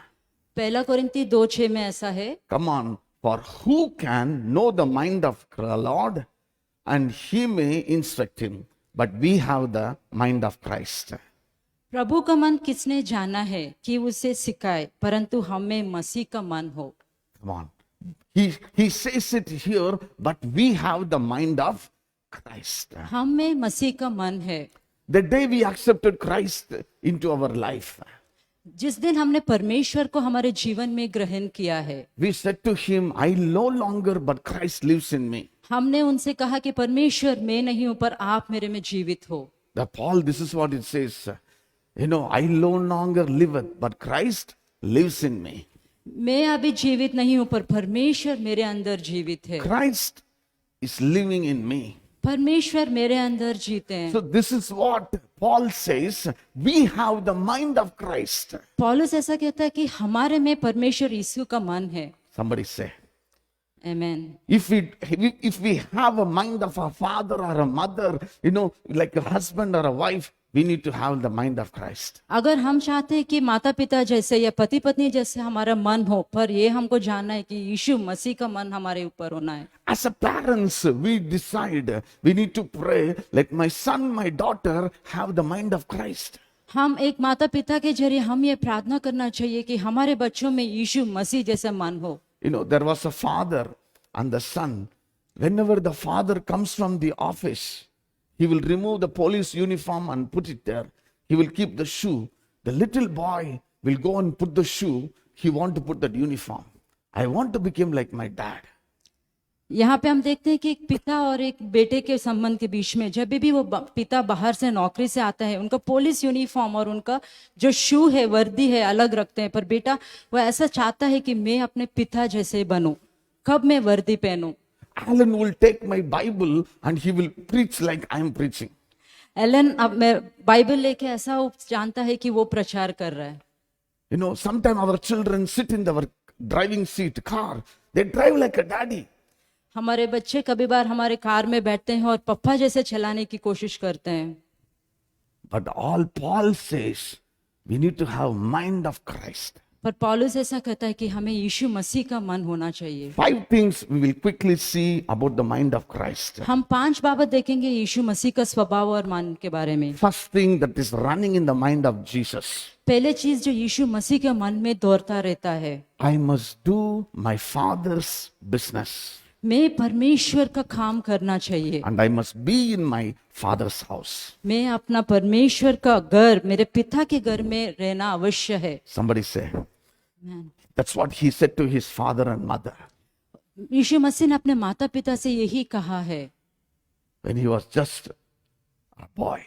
पहला कोरिन्थी 2:6 में ऐसा है. Come on, for who can know the mind of the Lord and he may instruct him, but we have the mind of Christ. प्रभु का मन किसने जाना है कि उसे सिखाए, परंतु हमें मसीह का मन हो. Come on. He says it here, but we have the mind of Christ. हमें मसीह का मन है. The day we accepted Christ into our life, जिस दिन हमने परमेश्वर को हमारे जीवन में ग्रहण किया है, we said to him, I no longer, but Christ lives in me. हमने उनसे कहा कि परमेश्वर मैं नहीं हूं पर आप मेरे में जीवित हो. The Paul, this is what it says. I no longer live, but Christ lives in me. मैं अभी जीवित नहीं हूं पर परमेश्वर मेरे अंदर जीवित है. Christ is living in me. परमेश्वर मेरे अंदर जीते हैं. So this is what Paul says. We have the mind of Christ. पौलुस ऐसा कहता है कि हमारे में परमेश्वर यीशु का मन है. Somebody say. Amen. If we have a mind of a father or a mother, like a husband or a wife, we need to have the mind of Christ. अगर हम चाहते हैं कि माता पिता जैसे या पति पत्नी जैसे हमारा मन हो, पर ये हमको जानना है कि यीशु मसीह का मन हमारे ऊपर होना है. As a parents, we decide we need to pray, let my son, my daughter have the mind of Christ. हम एक माता पिता के जरिए हम ये प्रार्थना करना चाहिए कि हमारे बच्चों में यीशु मसीह जैसा मन हो. There was a father and the son. whenever the father comes from the office, he will remove the police uniform and put it there. He will keep the shoe. The little boy will go and put the shoe. He want to put that uniform. I want to become like my dad. यहाँ पे हम देखते हैं कि एक पिता और एक बेटे के संबंध के बीच में जब भी वो पिता बाहर से नौकरी से आता है, उनका पुलिस यूनिफॉर्म और उनका जो शू है, वर्दी है, अलग रखते हैं, पर बेटा वो ऐसा चाहता है कि मैं अपने पिता जैसे बनूं। कब मैं वर्दी पहनूं? Alan will take my Bible and he will preach like I am preaching. Alan अब मैं बाइबल लेके ऐसा वो जानता है कि वो प्रचार कर रहा है। You know, sometimes our children sit in our driving seat car. They drive like a daddy. हमारे बच्चे कभी बार हमारे कार में बैठते हैं और पप्पा जैसे चलाने की कोशिश करते हैं। But all Paul says, we need to have mind of Christ. पर पौलुस ऐसा कहता है कि हमें यीशु मसीह का मन होना चाहिए। 5 things we will quickly see about the mind of Christ. हम 5 बाबत देखेंगे यीशु मसीह का स्वभाव और मन के बारे में। First thing that is running in the mind of Jesus. पहले चीज जो यीशु मसीह के मन में दौड़ता रहता है, I must do my father's business. मैं परमेश्वर का काम करना चाहिए, And I must be in my father's house. मैं अपना परमेश्वर का घर, मेरे पिता के घर में रहना अवश्य है। Somebody say. That's what he said to his father and mother यीशु मसीह ने अपने माता पिता से यही कहा है when he was just a boy.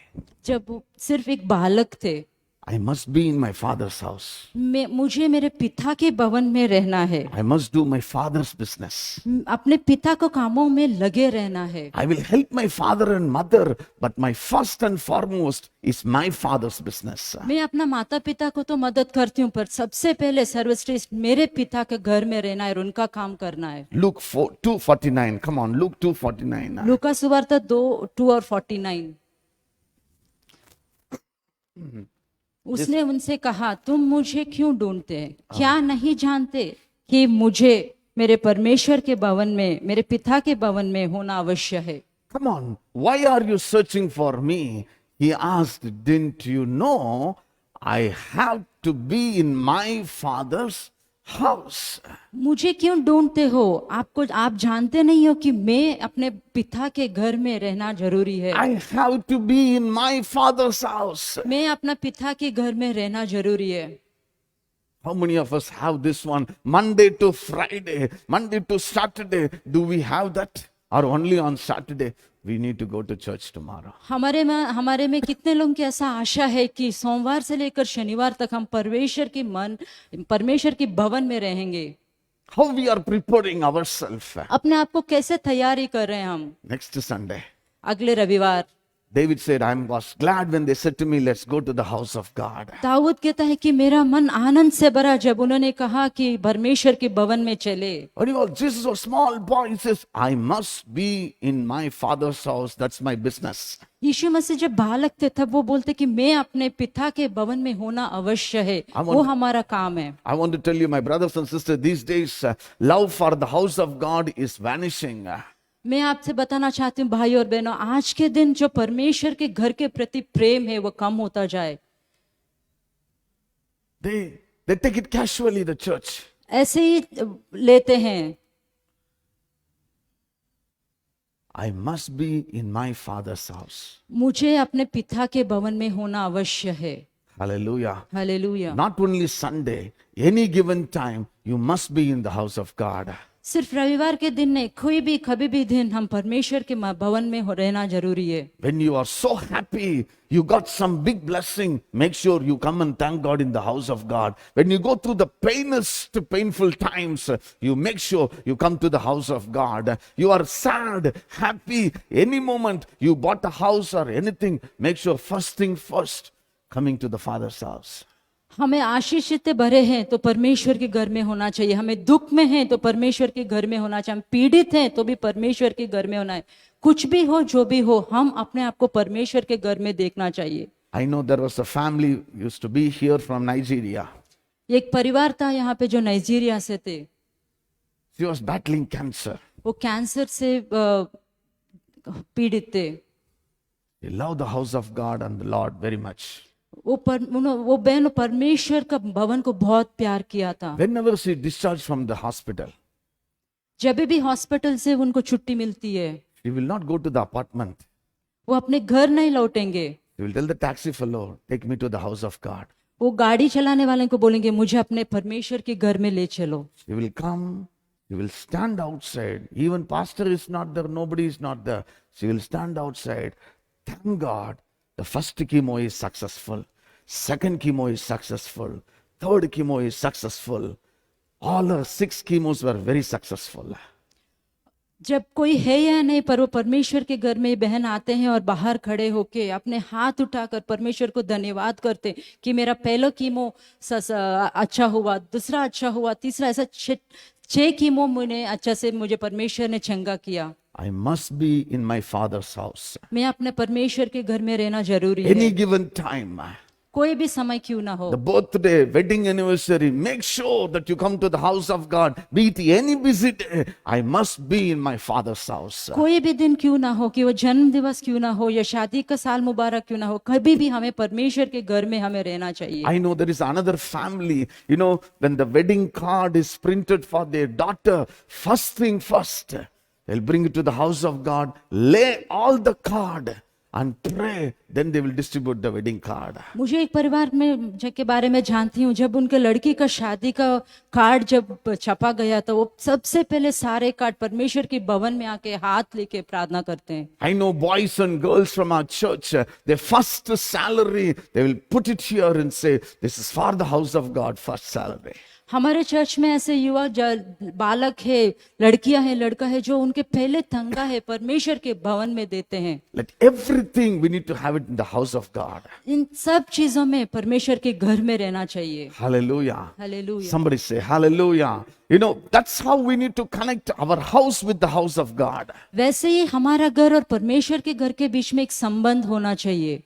जब वो सिर्फ एक बालक थे। I must be in my father's house. मुझे मेरे पिता के भवन में रहना है, I must do my father's business. अपने पिता को कामों में लगे रहना है। I will help my father and mother, but my first and foremost is my father's business. मैं अपना माता पिता को तो मदद करती हूँ, पर सबसे पहले सर्वश्रेष्ठ मेरे पिता के घर में रहना है और उनका काम करना है। Luke 2:49. Come on, Luke 2:49. लूका सुवार्ता 2 और 49। उसने उनसे कहा, तुम मुझे क्यों ढूंढते हैं? क्या नहीं जानते कि मुझे मेरे परमेश्वर के भवन में, मेरे पिता के भवन में होना अवश्य है। Come on, why are you searching for me? He asked, didn't you know I have to be in my father's house? मुझे क्यों ढूंढते हो? आप जानते नहीं हो कि मैं अपने पिता के घर में रहना जरूरी है। I have to be in my father's house. मैं अपना पिता के घर में रहना जरूरी है। How many of us have this one? Monday to Friday, Monday to Saturday. Do we have that? Or only on Saturday? We need to go to church tomorrow. हमारे में कितने लोगों की ऐसा आशा है कि सोमवार से लेकर शनिवार तक हम परमेश्वर की भवन में रहेंगे। How we are preparing ourselves. अपने आप को कैसे तैयारी कर रहे हैं हम? Next Sunday, अगले रविवार David said, I was glad when they said to me, let's go to the house of God. Dawood कहता है कि मेरा मन आनंद से भरा जब उन्होंने कहा कि परमेश्वर के भवन में चले। When he was Jesus was small boy, he says, I must be in my father's house. That's my business. यीशु मसीह जब बालक थे तब वो बोलते कि मैं अपने पिता के भवन में होना अवश्य है, वो हमारा काम है। I want to tell you, my brothers and sisters, these days, love for the house of God is vanishing. मैं आपसे बताना चाहती हूँ भाई और बहनों, आज के दिन जो परमेश्वर के घर के प्रति प्रेम है वो कम होता जाए। They take it casually, the church. ऐसे ही लेते हैं। I must be in my father's house. मुझे अपने पिता के भवन में होना अवश्य है। Hallelujah. Hallelujah. Not only Sunday, any given time, you must be in the house of God. सिर्फ रविवार के दिन नहीं, कोई भी कभी भी दिन हम परमेश्वर के भवन में रहना जरूरी है। When you are so happy, you got some big blessing, make sure you come and thank God in the house of God. When you go through the painful times, you make sure you come to the house of God. You are sad, happy, any moment you bought a house or anything, make sure first thing first, coming to the Father's house. हमें आशीषित भरे हैं तो परमेश्वर के घर में होना चाहिए, हमें दुख में हैं तो परमेश्वर के घर में होना चाहिए, हम पीड़ित हैं तो भी परमेश्वर के घर में होना है। कुछ भी हो जो भी हो, हम अपने आप को परमेश्वर के घर में देखना चाहिए। I know there was a family used to be here from Nigeria. एक परिवार था यहाँ पे जो नाइजीरिया से थे। She was battling cancer. वो कैंसर से पीड़ित थे। They loved the house of God and the Lord very much. वो बहन परमेश्वर का भवन को बहुत प्यार किया था। Whenever she discharged from the hospital, जब भी हॉस्पिटल से उनको छुट्टी मिलती है, He will not go to the apartment. वो अपने घर नहीं लौटेंगे, He will tell the taxi fellow, take me to the house of God. वो गाड़ी चलाने वाले को बोलेंगे मुझे अपने परमेश्वर के घर में ले चलो। He will come, he will stand outside. Even pastor is not there, nobody is not there. She will stand outside. Thank God, the first chemo is successful. Second chemo is successful. Third chemo is successful. All her 6 chemos were very successful. जब कोई है या नहीं, पर वो परमेश्वर के घर में बहन आते हैं और बाहर खड़े होके अपने हाथ उठाकर परमेश्वर को धन्यवाद करते कि मेरा पहला कीमो अच्छा हुआ, दूसरा अच्छा हुआ, तीसरा, ऐसा 6 कीमो मुझे परमेश्वर ने चंगा किया। I must be in my father's house. मैं अपने परमेश्वर के घर में रहना जरूरी है, Any given time. कोई भी समय क्यों ना हो। The birthday, wedding anniversary, make sure that you come to the house of God. Be it any busy day, I must be in my father's house. कोई भी दिन क्यों ना हो, कि वो जन्म दिवस क्यों ना हो या शादी का साल मुबारक क्यों ना हो, कभी भी हमें परमेश्वर के घर में हमें रहना चाहिए। I know there is another family, when the wedding card is printed for their daughter, first thing first, they'll bring it to the house of God, lay all the card and pray, then they will distribute the wedding card. मुझे एक परिवार में के बारे में जानती हूँ, जब उनके लड़की का शादी का कार्ड जब छपा गया तो वो सबसे पहले सारे कार्ड परमेश्वर के भवन में आके हाथ लेके प्रार्थना करते हैं। I know boys and girls from our church, their first salary, they will put it here and say, this is for the house of God, first salary. हमारे चर्च में ऐसे युवा बालक है, लड़कियां है, लड़का है, जो उनके पहले तंगा है परमेश्वर के भवन में देते हैं। Let everything, we need to have it in the house of God. इन सब चीजों में परमेश्वर के घर में रहना चाहिए। Hallelujah. Hallelujah. Somebody say hallelujah. That's how we need to connect our house with the house of God. वैसे ही हमारा घर और परमेश्वर के घर के बीच में एक संबंध होना चाहिए।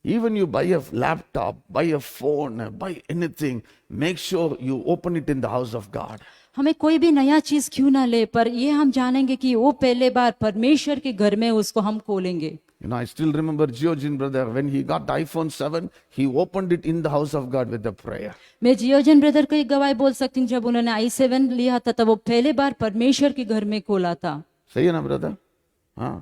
Even you buy a laptop, buy a phone, buy anything, make sure you open it in the house of God. हमें कोई भी नया चीज क्यों ना ले, पर ये हम जानेंगे कि वो पहले बार परमेश्वर के घर में उसको हम खोलेंगे। I still remember Georgian brother, when he got the iPhone 7, he opened it in the house of God with a prayer. मैं जियोजन ब्रदर को एक गवाही बोल सकती हूँ, जब उन्होंने i7 लिया था तब वो पहले बार परमेश्वर के घर में खोला था। Say na brother?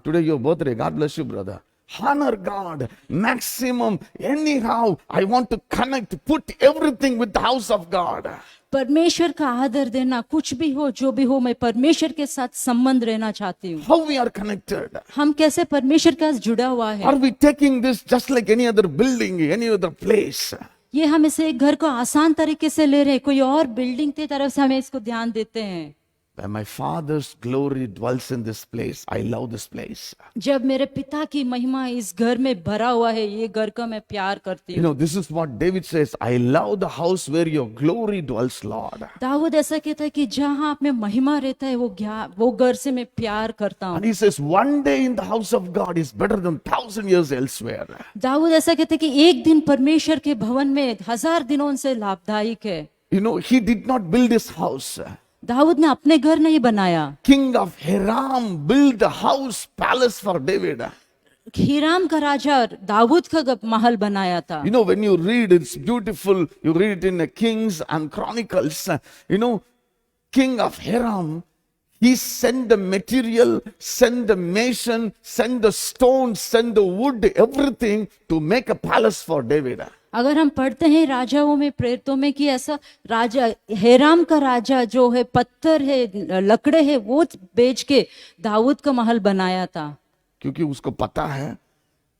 Today your birthday, God bless you brother. Honor God, maximum, anyhow, I want to connect, put everything with the house of God. परमेश्वर का आदर देना, कुछ भी हो जो भी हो, मैं परमेश्वर के साथ संबंध रहना चाहती हूँ। How we are connected? हम कैसे परमेश्वर के साथ जुड़ा हुआ है? Are we taking this just like any other building, any other place? ये हम इसे एक घर को आसान तरीके से ले रहे हैं, कोई और बिल्डिंग की तरफ से हमें इसको ध्यान देते हैं। When my Father's glory dwells in this place, I love this place. जब मेरे पिता की महिमा इस घर में भरा हुआ है, ये घर का मैं प्यार करती हूँ। This is what David says, I love the house where your glory dwells, Lord. Dawood ऐसा कहता है कि जहाँ आप में महिमा रहता है वो घर से मैं प्यार करता हूँ। And he says, one day in the house of God is better than 1,000 years elsewhere. Dawood ऐसा कहता है कि एक दिन परमेश्वर के भवन में 1000 दिनों से लाभदायक है। He did not build his house. Dawood ने अपने घर नहीं बनाया। King of Hiram built a house, palace for David. Hiram का राजा दाऊद का महल बनाया था। When you read, it's beautiful. You read it in the Kings and Chronicles. King of Hiram, he sent the material, sent the mason, sent the stone, sent the wood, everything to make a palace for David. अगर हम पढ़ते हैं राजाओं में, प्रेरितों में, कि ऐसा राजा हेराम का राजा जो है पत्थर है, लकड़े है, वो बेच के दाऊद का महल बनाया था। क्योंकि उसको पता है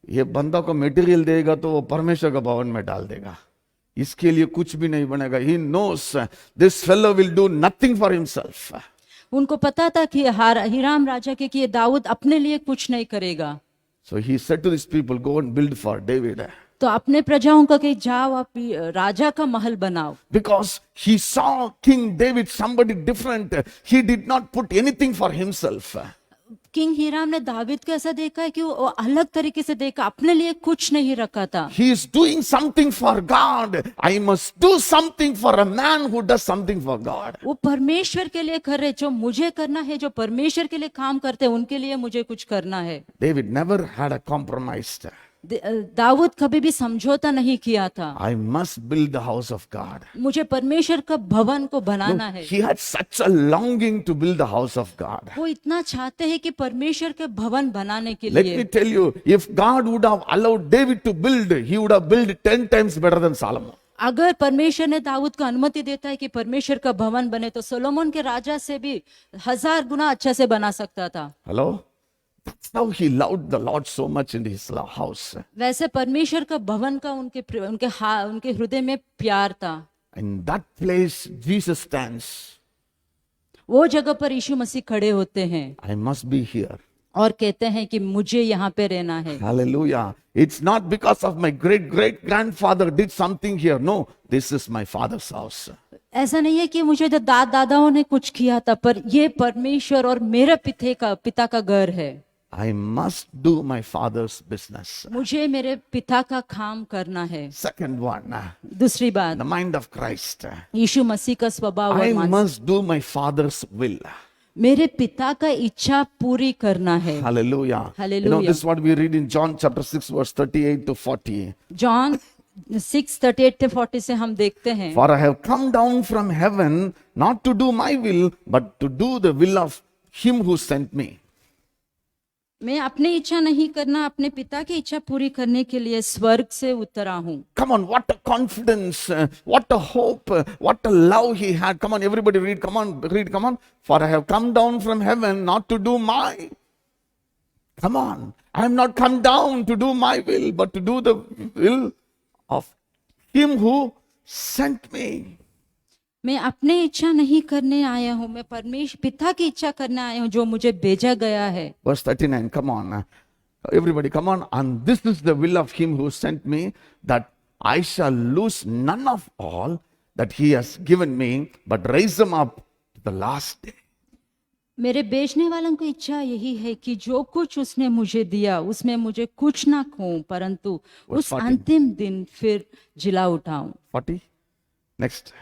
ये बंदा को मटेरियल देगा तो वो परमेश्वर का भवन में डाल देगा, इसके लिए कुछ भी नहीं बनेगा। He knows this fellow will do nothing for himself. उनको पता था कि हीराम राजा के कि ये दाऊद अपने लिए कुछ नहीं करेगा। So he said to these people, go and build for David. तो अपने प्रजाओं का कि जाओ आप राजा का महल बनाओ। Because he saw King David somebody different. He did not put anything for himself. King Hiram ने दाऊद को ऐसा देखा है कि वो अलग तरीके से देखा, अपने लिए कुछ नहीं रखा था। He is doing something for God. I must do something for a man who does something for God. वो परमेश्वर के लिए कर रहे, जो मुझे करना है, जो परमेश्वर के लिए काम करते हैं, उनके लिए मुझे कुछ करना है। David never had a compromise. Dawood कभी भी समझौता नहीं किया था। I must build the house of God. मुझे परमेश्वर का भवन को बनाना है। He had such a longing to build the house of God. वो इतना चाहते हैं कि परमेश्वर के भवन बनाने के Let me लिए। tell you, if God would have allowed David to build, he would have built 10 times better than Solomon. अगर परमेश्वर ने दाऊद को अनुमति देता है कि परमेश्वर का भवन बने तो सोलोमन के राजा से भी 1000 गुना अच्छा से बना सकता था। Hello? That's how he loved the Lord so much in his house. वैसे परमेश्वर का भवन का उनके हृदय में प्यार था। In that place, Jesus stands. वो जगह पर यीशु मसीह खड़े होते हैं I must be here. और कहते हैं कि मुझे यहाँ पे रहना है। Hallelujah. It's not because of my great great grandfather did something here. No, this is my father's house. ऐसा नहीं है कि मुझे तो दादाओं ने कुछ किया था, पर ये परमेश्वर और मेरे पिता का घर है। I must do my father's business. मुझे मेरे पिता का काम करना है। Second one, दूसरी बात, the mind of Christ. यीशु मसीह का स्वभाव और I मानसिक। must do my father's will. मेरे पिता का इच्छा पूरी करना है। Hallelujah. You know, Hallelujah. this is what we read in John chapter 6, verse 38 to 40. John 6:38 से 40 से हम देखते हैं, For I have come down from heaven not to do my will, but to do the will of him who sent me. मैं अपनी इच्छा नहीं करना, अपने पिता की इच्छा पूरी करने के लिए स्वर्ग से उतरा हूँ। Come on, what a confidence, what a hope, what a love he had. Come on, everybody read, come on, read, come on. For I have come down from heaven not to do my. Come on, I am not come down to do my will, but to do the will of him who sent me. मैं अपनी इच्छा नहीं करने आया हूँ, मैं परमेश्वर पिता की इच्छा करने आया हूँ जो मुझे भेजा गया है। Verse 39, come on. Everybody, come on. And this is the will of him who sent me, that I shall lose none of all that he has given me, but raise them up to the last day. मेरे बेचने वालों की इच्छा यही है कि जो कुछ उसने मुझे दिया उसमें मुझे कुछ ना खोऊं, परंतु उस 40. अंतिम दिन फिर जिला उठाऊं। 40. Next.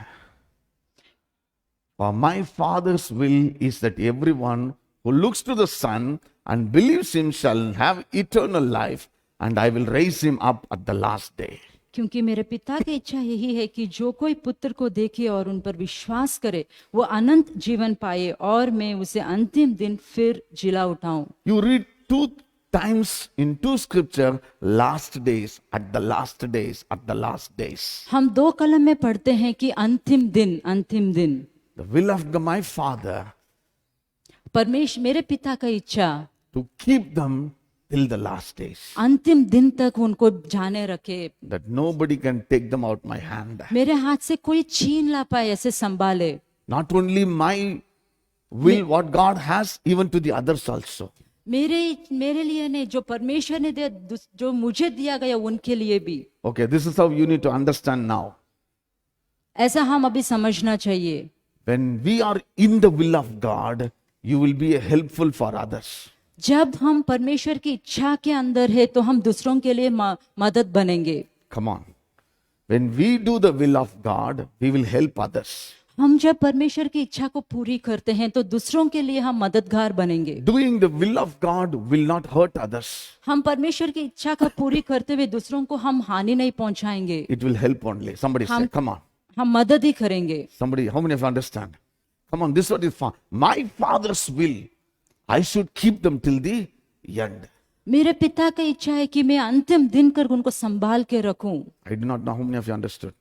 For my Father's will is that everyone who looks to the Son and believes him shall have eternal life, and I will raise him up at the last day. क्योंकि मेरे पिता की इच्छा यही है कि जो कोई पुत्र को देखे और उन पर विश्वास करे वो अनंत जीवन पाए, और मैं उसे अंतिम दिन फिर जिला उठाऊं। You read 2 times in 2 scripture, last days, at the last days, at the last days. हम 2 कलम में पढ़ते हैं कि अंतिम दिन, अंतिम दिन। The will of my Father परमेश्वर मेरे पिता का इच्छा to keep them till the last days, अंतिम दिन तक उनको जाने रखे, that nobody can take them out my hand. मेरे हाथ से कोई छीन ला पाए, ऐसे संभाले। Not only my will, what God has, even to the others also. मेरे लिए नहीं, जो परमेश्वर ने दिया, जो मुझे दिया गया उनके लिए भी। Okay, this is how you need to understand now. ऐसा हम अभी समझना चाहिए। When we are in the will of God, you will be helpful for others. जब हम परमेश्वर की इच्छा के अंदर है तो हम दूसरों के लिए मदद बनेंगे। Come on. When we do the will of God, we will help others. हम जब परमेश्वर की इच्छा को पूरी करते हैं तो दूसरों के लिए हम मददगार बनेंगे। Doing the will of God will not hurt others. हम परमेश्वर की इच्छा का पूरी करते हुए दूसरों को हम हानि नहीं पहुंचाएंगे, It will help only. Somebody say, come on. हम मदद ही करेंगे। Somebody, how many of you understand? Come on, this is what is my Father's will. I should keep them till the end. मेरे पिता की इच्छा है कि मैं अंतिम दिन कर उनको संभाल के रखूं। I do not know how many of you understood.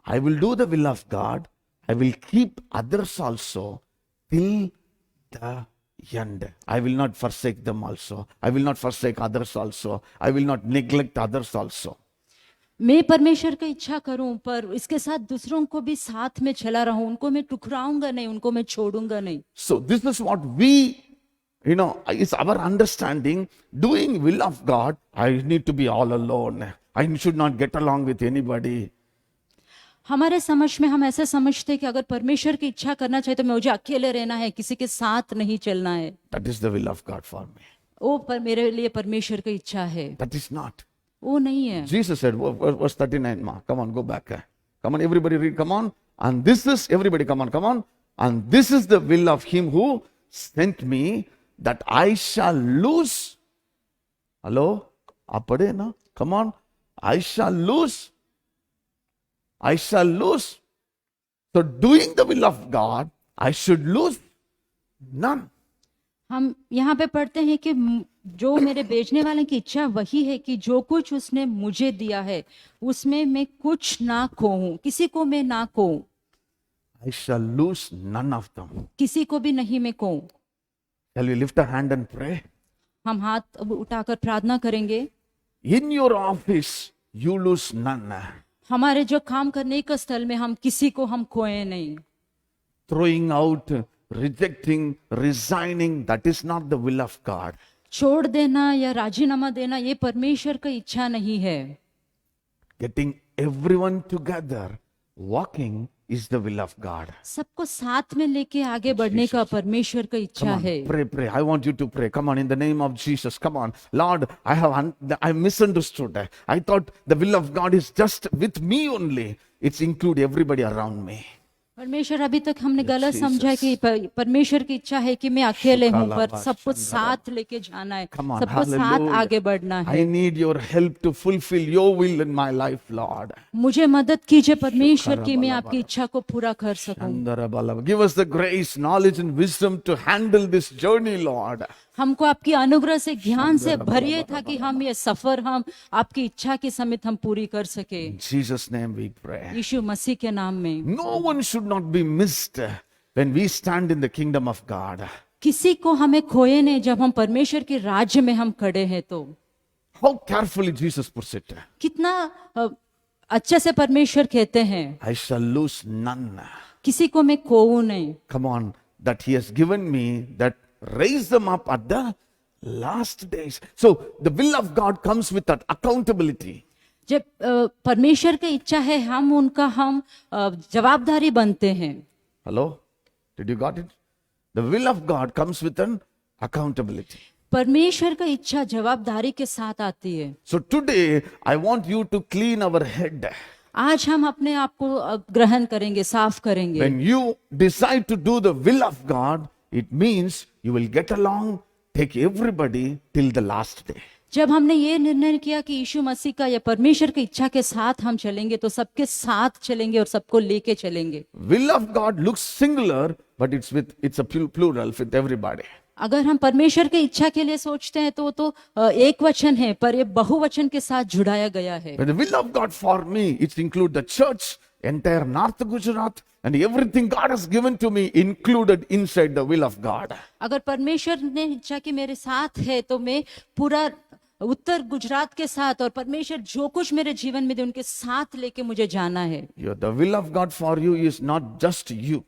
I will do the will of God. I will keep others also till the end. I will not forsake them also. I will not forsake others also. I will not neglect others also. मैं परमेश्वर की इच्छा करूं, पर इसके साथ दूसरों को भी साथ में चला रहूं, उनको मैं टुकराऊंगा नहीं, उनको मैं छोड़ूंगा नहीं। So this is what we, it's our understanding. Doing will of God, I need to be all alone. I should not get along with anybody. हमारे समझ में हम ऐसा समझते हैं कि अगर परमेश्वर की इच्छा करना चाहिए तो मुझे अकेले रहना है, किसी के साथ नहीं चलना है। That is the will of God for me. वो पर मेरे लिए परमेश्वर की इच्छा है, That is not. वो नहीं है। Jesus said, verse 39, ma, come on, go back. Come on, everybody read, come on. And this is, everybody come on. And this is the will of him who sent me, that I shall lose. Hello? आप पढ़े ना, come on, I shall lose. I shall lose. So doing the will of God, I should lose none. हम यहाँ पे पढ़ते हैं कि जो मेरे बेचने वाले की इच्छा वही है कि जो कुछ उसने मुझे दिया है उसमें मैं कुछ ना खोऊं, किसी को मैं ना खोऊं, I shall lose none of them. किसी को भी नहीं मैं खोऊं। Shall we lift a hand and pray? हम हाथ अब उठाकर प्रार्थना करेंगे। In your office, you lose none. हमारे जो काम करने के स्थल में हम किसी को हम खोए नहीं। Throwing out, rejecting, resigning, that is not the will of God. छोड़ देना या राजीनामा देना ये परमेश्वर की इच्छा नहीं है। Getting everyone together, walking is the will of God. सबको साथ में लेके आगे बढ़ने का परमेश्वर की Come इच्छा on, है। pray, pray. I want you to pray. Come on, in the name of Jesus. Come on. Lord, I misunderstood. I thought the will of God is just with me only. It's include everybody around me. परमेश्वर, अभी तक हमने गलत समझा कि परमेश्वर की इच्छा है कि मैं अकेले हूँ, पर सबको साथ लेके जाना है, Come on, सबको साथ hallelujah. आगे बढ़ना है। I need your help to fulfill your will in my life, Lord. मुझे मदद कीजिए परमेश्वर कि मैं आपकी इच्छा को पूरा कर सकूं। Give us the grace, knowledge and wisdom to handle this journey, Lord. हमको आपकी अनुग्रह से ज्ञान से भरिए ताकि हम ये सफर हम आपकी इच्छा के समेत हम पूरी कर सके। In Jesus' name we pray. यीशु मसीह के नाम में। No one should not be missed when we stand in the kingdom of God. किसी को हमें खोए नहीं जब हम परमेश्वर के राज्य में हम खड़े हैं तो। How carefully Jesus puts it. कितना अच्छे से परमेश्वर कहते हैं, I shall lose none. किसी को मैं खोऊं नहीं। Come on, that He has given me, that raise them up at the last days. So the will of God comes with that accountability. जब परमेश्वर की इच्छा है हम उनका हम जवाबदारी बनते हैं। Hello? Did you got it? The will of God comes with an accountability. परमेश्वर की इच्छा जवाबदारी के साथ आती है। So today I want you to clean our head. आज हम अपने आप को ग्रहण करेंगे, साफ करेंगे। When you decide to do the will of God, it means you will get along, take everybody till the last day. जब हमने ये निर्णय किया कि यीशु मसीह का या परमेश्वर की इच्छा के साथ हम चलेंगे तो सबके साथ चलेंगे और सबको लेके चलेंगे। Will of God looks singular, but it's a plural with everybody. अगर हम परमेश्वर की इच्छा के लिए सोचते हैं तो एक वचन है, पर ये बहुवचन के साथ जुड़ाया गया है। But the will of God for me, it include the church, entire North Gujarat, and everything God has given to me included inside the will of God. अगर परमेश्वर ने इच्छा कि मेरे साथ है तो मैं पूरा उत्तर गुजरात के साथ और परमेश्वर जो कुछ मेरे जीवन में दे उनके साथ लेके मुझे जाना है। The will of God for you is not just you.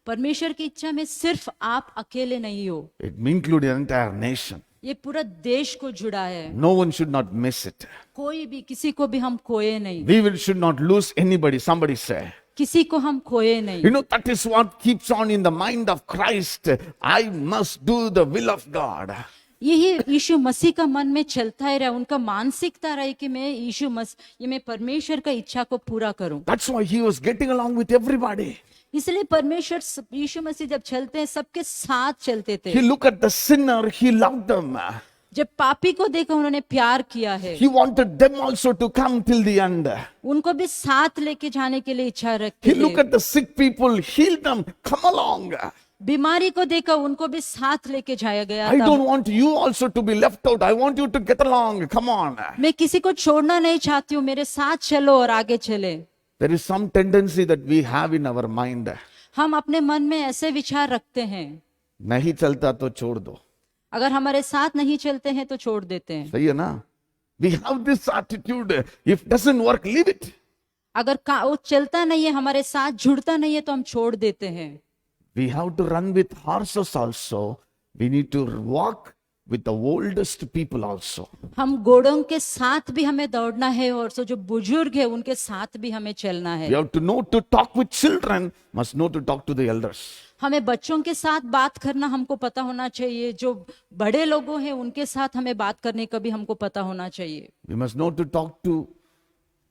परमेश्वर की इच्छा में सिर्फ आप अकेले नहीं हो, It includes the entire nation. ये पूरा देश को जुड़ा है। No one should not miss it. कोई भी किसी को भी हम खोए नहीं, Should not lose anybody. Somebody say. किसी को हम खोए नहीं। You know, that is what keeps on in the mind of Christ. I must do the will of God. यही यीशु मसीह का मन में चलता ही रहा, उनका मानसिकता रही कि मैं ये मैं परमेश्वर का इच्छा को पूरा करूं। That's why he was getting along with everybody. इसलिए परमेश्वर यीशु मसीह जब चलते हैं सबके साथ चलते थे। He looked at the sinner, he loved them. जब पापी को देखा उन्होंने प्यार किया है। He wanted them also to come till the end. उनको भी साथ लेके जाने के लिए इच्छा He रखते looked थे। at the sick people, healed them, come along. बीमारी को देखा उनको भी साथ लेके जाया गया I था। don't want you also to be left out. I want you to get along. Come on. मैं किसी को छोड़ना नहीं चाहती हूँ, मेरे साथ चलो और आगे चले। There is some tendency that we have in our mind. हम अपने मन में ऐसे विचार रखते हैं, नहीं चलता तो छोड़ दो। अगर हमारे साथ नहीं चलते हैं तो छोड़ देते हैं। सही है ना? We have this attitude. If doesn't work, leave it. अगर वो चलता नहीं है, हमारे साथ जुड़ता नहीं है तो हम छोड़ देते हैं। We have to run with horses also. We need to walk with the oldest people also. हम घोड़ों के साथ भी हमें दौड़ना है और जो बुजुर्ग है उनके साथ भी हमें चलना है। We have to know to talk with children, must know to talk to the elders. हमें बच्चों के साथ बात करना हमको पता होना चाहिए, जो बड़े लोगों हैं उनके साथ हमें बात करने का भी हमको पता होना चाहिए। We must know to talk to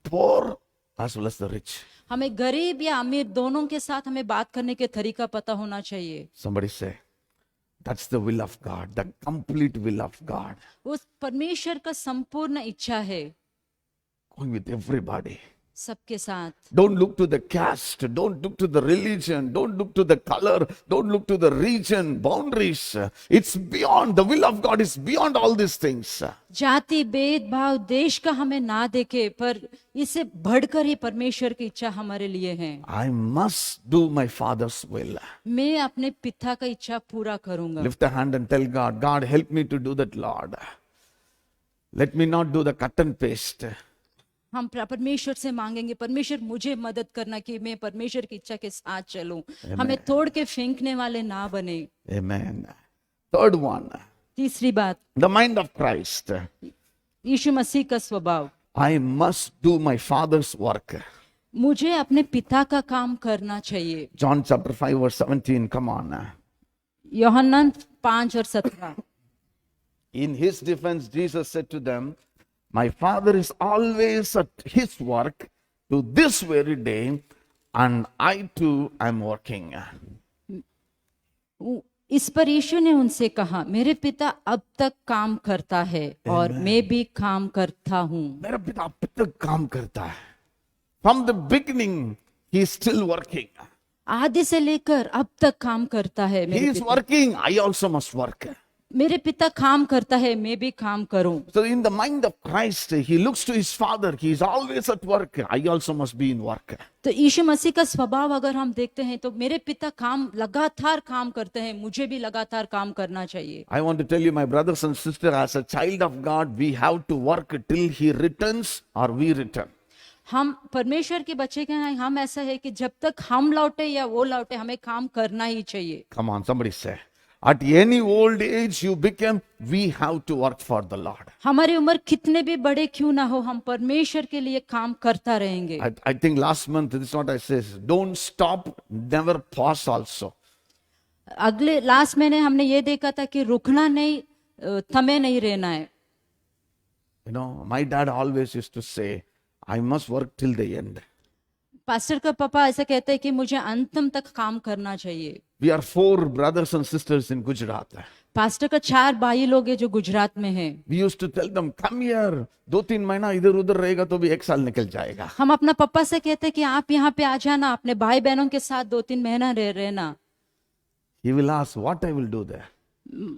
poor as well as the rich. हमें गरीब या अमीर दोनों के साथ हमें बात करने के तरीका पता होना चाहिए। Somebody say, That's the will of God, the complete will of God. उस परमेश्वर का संपूर्ण इच्छा है Going with everybody. सबके साथ. Don't look to the caste, don't look to the religion, don't look to the color, don't look to the region, boundaries. It's beyond, the will of God is beyond all these things. जाति भेदभाव देश का हमें ना देखे, पर इससे बढ़कर ही परमेश्वर की इच्छा हमारे लिए है. I must do my Father's will. मैं अपने पिता का इच्छा पूरा करूंगा. Lift a hand and tell God, God, help me to do that, Lord. Let me not do the cut and paste. हम परमेश्वर से मांगेंगे, परमेश्वर मुझे मदद करना कि मैं परमेश्वर की इच्छा के साथ चलूं. हमें तोड़ के फेंकने वाले ना बने. Amen. Third one, तीसरी बात, the mind of Christ. यीशु मसीह का स्वभाव. I must do my Father's work. मुझे अपने पिता का काम करना चाहिए. John chapter 5 verse 17, come on. यूहन्ना 5 और 17. In his defense, Jesus said to them, my Father is always at his work to this very day, and I too am working. इस पर यीशु ने उनसे कहा, मेरे पिता अब तक काम करता है और मैं भी काम करता हूँ. मेरा पिता अब तक काम करता है. From the beginning, he is still working. आदि से लेकर अब तक काम करता है. He is working, I also must work. मेरे पिता काम करता है, मैं भी काम करूं. So in the mind of Christ, he looks to his Father. He is always at work. I also must be in work. तो यीशु मसीह का स्वभाव अगर हम देखते हैं तो मेरे पिता काम लगातार काम करते हैं, मुझे भी लगातार काम करना चाहिए. I want to tell you, my brothers and sisters, as a child of God, we have to work till he returns or we return. हम परमेश्वर के बच्चे के हैं, हम ऐसा है कि जब तक हम लौटे या वो लौटे हमें काम करना ही चाहिए. Come on, somebody say. At any old age you become, we have to work for the Lord. हमारी उम्र कितने भी बड़े क्यों ना हो, हम परमेश्वर के लिए काम करता रहेंगे. I think last month, this is what I says. Don't stop, never pause also. अगले लास्ट महीने हमने ये देखा था कि रुकना नहीं, थमे नहीं रहना है. You know, my dad always used to say, I must work till the end. Pastor का पापा ऐसा कहते हैं कि मुझे अंतम तक काम करना चाहिए. We are 4 brothers and sisters in Gujarat. Pastor का 4 भाई लोग हैं जो गुजरात में हैं. We used to tell them, come here. 2-3 महीना इधर उधर रहेगा तो भी 1 साल निकल जाएगा. हम अपना पापा से कहते हैं कि आप यहाँ पे आ जाना, अपने भाई बहनों के साथ 2-3 महीना रहना. He will ask, what I will do there?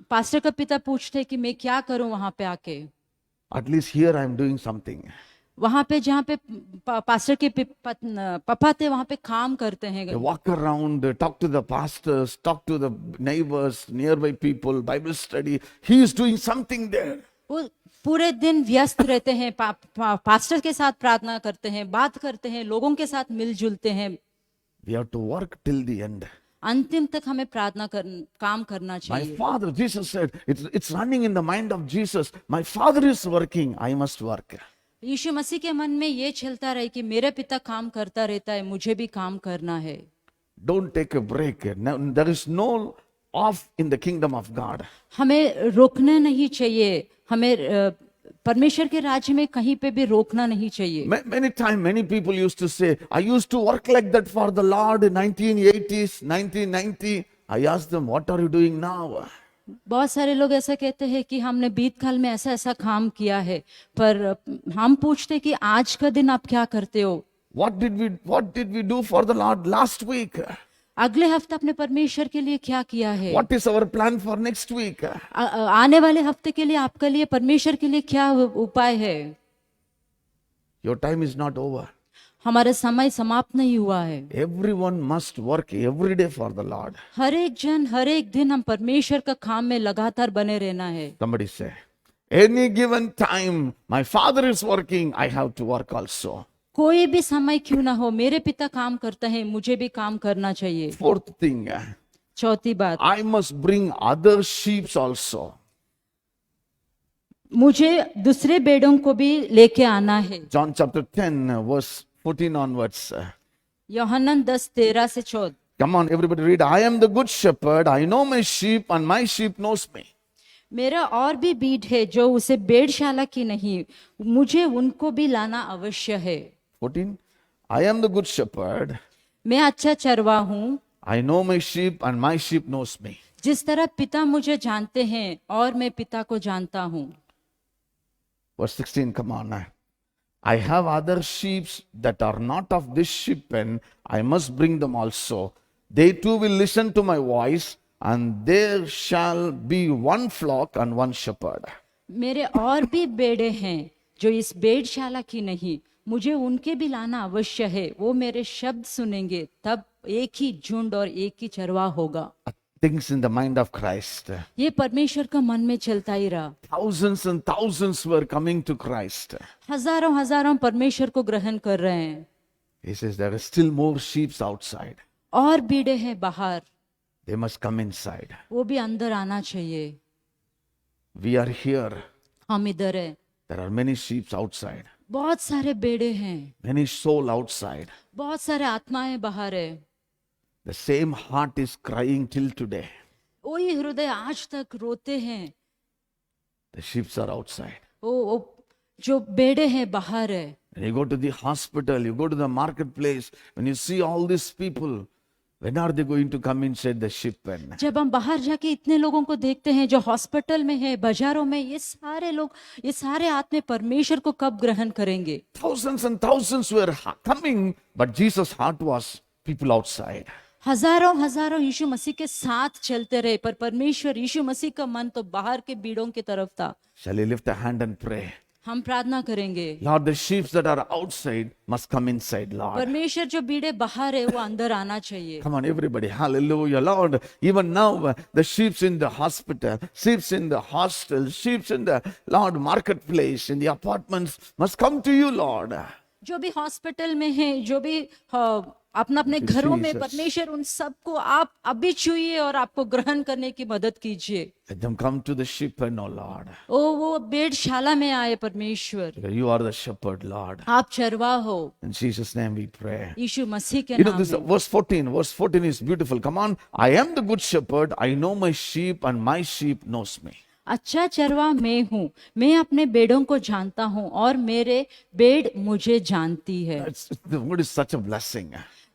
Pastor का पिता पूछते हैं कि मैं क्या करूं वहां पे आके. At least here I am doing something. वहां पे जहाँ पे पास्टर के पापा थे वहां पे काम करते हैं. They walk around, they talk to the pastors, talk to the neighbors, nearby people, Bible study. He is doing something there. वो पूरे दिन व्यस्त रहते हैं, पास्टर के साथ प्रार्थना करते हैं, बात करते हैं, लोगों के साथ मिलजुलते हैं. We have to work till the end. अंतिम तक हमें प्रार्थना काम करना My चाहिए. father, Jesus said, it's running in the mind of Jesus. My father is working, I must work. यीशु मसीह के मन में ये चलता रहे कि मेरे पिता काम करता रहता है, मुझे भी काम करना है. Don't take a break. Now, there is no off in the kingdom of God. हमें रोकना नहीं चाहिए, हमें परमेश्वर के राज्य में कहीं पे भी रोकना नहीं चाहिए. Many times, many people used to say, I used to work like that for the Lord in 1980s, 1990. I asked them, what are you doing now? बहुत सारे लोग ऐसा कहते हैं कि हमने बीत काल में ऐसा ऐसा काम किया है, पर हम पूछते कि आज का दिन आप क्या करते हो. What did we do for the Lord last week? अगले हफ्ते अपने परमेश्वर के लिए क्या किया है. What is our plan for next week? आने वाले हफ्ते के लिए आपके लिए परमेश्वर के लिए क्या उपाय है. Your time is not over. हमारा समय समाप्त नहीं हुआ है. Everyone must work every day for the Lord. हर एक जन हर एक दिन हम परमेश्वर का काम में लगातार बने रहना है. Somebody say, any given time, my father is working, I have to work also. कोई भी समय क्यों ना हो, मेरे पिता काम करता है, मुझे भी काम करना चाहिए. Fourth thing, चौथी बात, I must bring other sheep also. मुझे दूसरे भेड़ों को भी लेके आना है. John chapter 10, verse 14 onwards. यूहन्ना 10:13 से 14. Come on, everybody read. I am the good shepherd. I know my sheep and my sheep knows me. मेरा और भी बीट है जो उसे भेड़शाला की नहीं, मुझे उनको भी लाना अवश्य है. 14. I am the good shepherd. मैं अच्छा चरवा हूँ, I know my sheep and my sheep knows me. जिस तरह पिता मुझे जानते हैं और मैं पिता को जानता हूँ। Verse 16, come on. I have other sheep that are not of this sheep pen. I must bring them also. They too will listen to my voice, and there shall be one flock and one shepherd. मेरे और भी बेड़े हैं जो इस भेड़शाला की नहीं, मुझे उनके भी लाना अवश्य है। वो मेरे शब्द सुनेंगे, तब एक ही झुंड और एक ही चरवाहा होगा। Things in the mind of Christ. ये परमेश्वर का मन में चलता ही रहा। Thousands and thousands were coming to Christ. हजारों हजारों परमेश्वर को ग्रहण कर रहे हैं। He says there are still more sheep outside. और बीड़े हैं बाहर, They must come inside. वो भी अंदर आना चाहिए। We are here. हम इधर है, There are many sheep outside. बहुत सारे बेड़े हैं, Many soul outside. बहुत सारे आत्माएं बाहर है। The same heart is crying till today. वही हृदय आज तक रोते हैं। The sheep are outside. वो जो बेड़े हैं बाहर है। When you go to the hospital, you go to the marketplace, when you see all these people, when are they going to come inside the sheep pen? जब हम बाहर जाके इतने लोगों को देखते हैं जो हॉस्पिटल में है, बाजारों में, ये सारे लोग, ये सारे आत्मे परमेश्वर को कब ग्रहण करेंगे? Thousands and thousands were coming, but Jesus' heart was people outside. हजारों हजारों यीशु मसीह के साथ चलते रहे, पर परमेश्वर यीशु मसीह का मन तो बाहर के बीड़ों की तरफ था। Shall we lift a hand and pray? हम प्रार्थना करेंगे। Lord, the sheep that are outside must come inside, Lord. परमेश्वर जो बीड़े बाहर है वो अंदर आना चाहिए। Come on, everybody. Hallelujah, Lord. Even now, the sheep in the hospital, sheep in the hostel, sheep in the, Lord, marketplace, in the apartments must come to you, Lord. जो भी हॉस्पिटल में है, जो भी अपना अपने घरों में, Jesus. परमेश्वर उन सबको आप अभी छुइए और आपको ग्रहण करने की मदद कीजिए। Let them come to the sheep pen, oh Lord. वो भेड़शाला में आए परमेश्वर। Because you are the shepherd, Lord. आप चरवाहा हो। In Jesus' name we pray. यीशु मसीह के You know, नाम this में। verse 14 is beautiful. Come on. I am the good shepherd. I know my sheep and my sheep knows me. अच्छा चरवाहा मैं हूँ, मैं अपने बेड़ों को जानता हूँ और मेरे बेड़ मुझे जानती है। The word is such a blessing.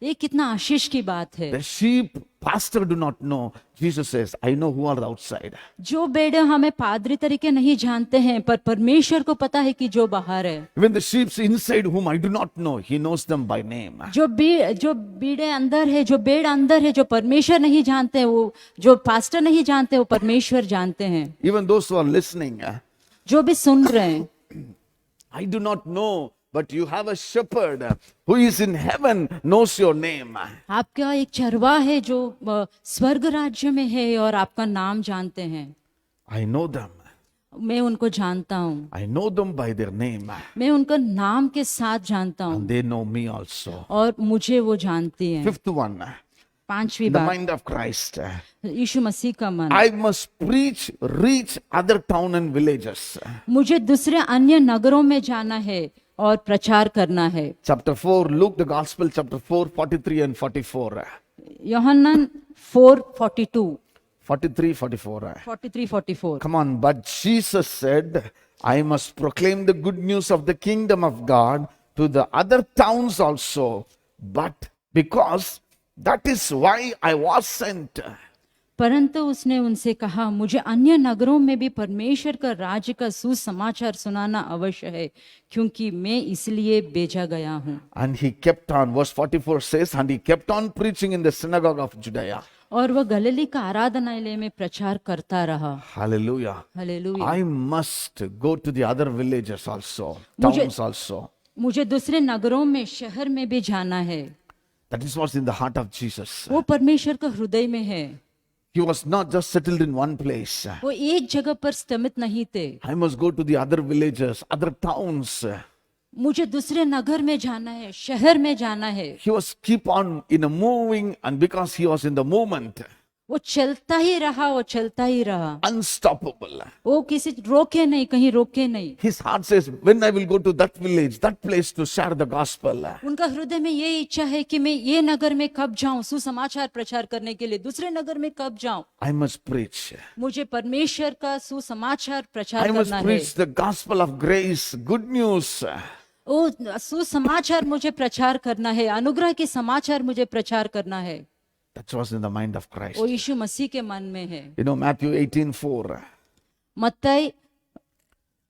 ये कितना आशीष की बात है। The sheep, pastor do not know. Jesus says, I know who are outside. जो बेड़े हमें पादरी तरीके नहीं जानते हैं, पर परमेश्वर को पता है कि जो बाहर है। Even the sheep inside whom I do not know, he knows them by name. जो बीड़े अंदर है, जो बेड़ अंदर है, जो परमेश्वर नहीं जानते, वो जो पास्टर नहीं जानते, वो परमेश्वर जानते हैं। Even those who are listening, जो भी सुन रहे हैं, I do not know, but you have a shepherd who is in heaven, knows your name. आपका एक चरवाहा है जो स्वर्ग राज्य में है और आपका नाम जानते हैं। I know them. मैं उनको जानता हूँ, I know them by their name. मैं उनका नाम के साथ जानता हूँ And they know me also. और मुझे वो जानती हैं। Fifth one, पांचवी the बात, mind of Christ. यीशु मसीह का मन। I must reach other town and villages. मुझे दूसरे अन्य नगरों में जाना है और प्रचार करना है। Chapter 4, Luke the Gospel, chapter 4, 43 and 44. यूहन्ना 4:42, 43, 44. 43-44। Come on, but Jesus said, I must proclaim the good news of the kingdom of God to the other towns also, but because that is why I was sent. परंतु उसने उनसे कहा, मुझे अन्य नगरों में भी परमेश्वर का राज्य का सुसमाचार सुनाना अवश्य है, क्योंकि मैं इसलिए भेजा गया हूँ। And he kept on, verse 44 says, and he kept on preaching in the synagogue of Judea. और वह गलीली का आराधनालय में प्रचार करता रहा। Hallelujah. Hallelujah. I must go to the other villages also, मुझे- towns also. मुझे दूसरे नगरों में, शहर में भी जाना है। That is what's in the heart of Jesus. वो परमेश्वर का हृदय में है। He was not just settled in one place. वो एक जगह पर स्थित नहीं थे। I must go to the other villages, other towns. मुझे दूसरे नगर में जाना है, शहर में जाना है। He was keep on in a moving, and because he was in the movement, वो चलता ही रहा, वो चलता ही रहा। unstoppable. वो किसी रोके नहीं, कहीं रोके नहीं। His heart says, when I will go to that village, that place to share the gospel, उनका हृदय में ये इच्छा है कि मैं ये नगर में कब जाऊं, सुसमाचार प्रचार करने के लिए, दूसरे नगर में कब जाऊं। I must preach. मुझे परमेश्वर का सुसमाचार I प्रचार must करना है। preach the gospel of grace, good news. वो सुसमाचार मुझे प्रचार करना है, अनुग्रह के समाचार मुझे प्रचार करना है। That was in the mind of Christ. वो यीशु मसीह के मन में है। You know, Matthew 18:4. मत्ती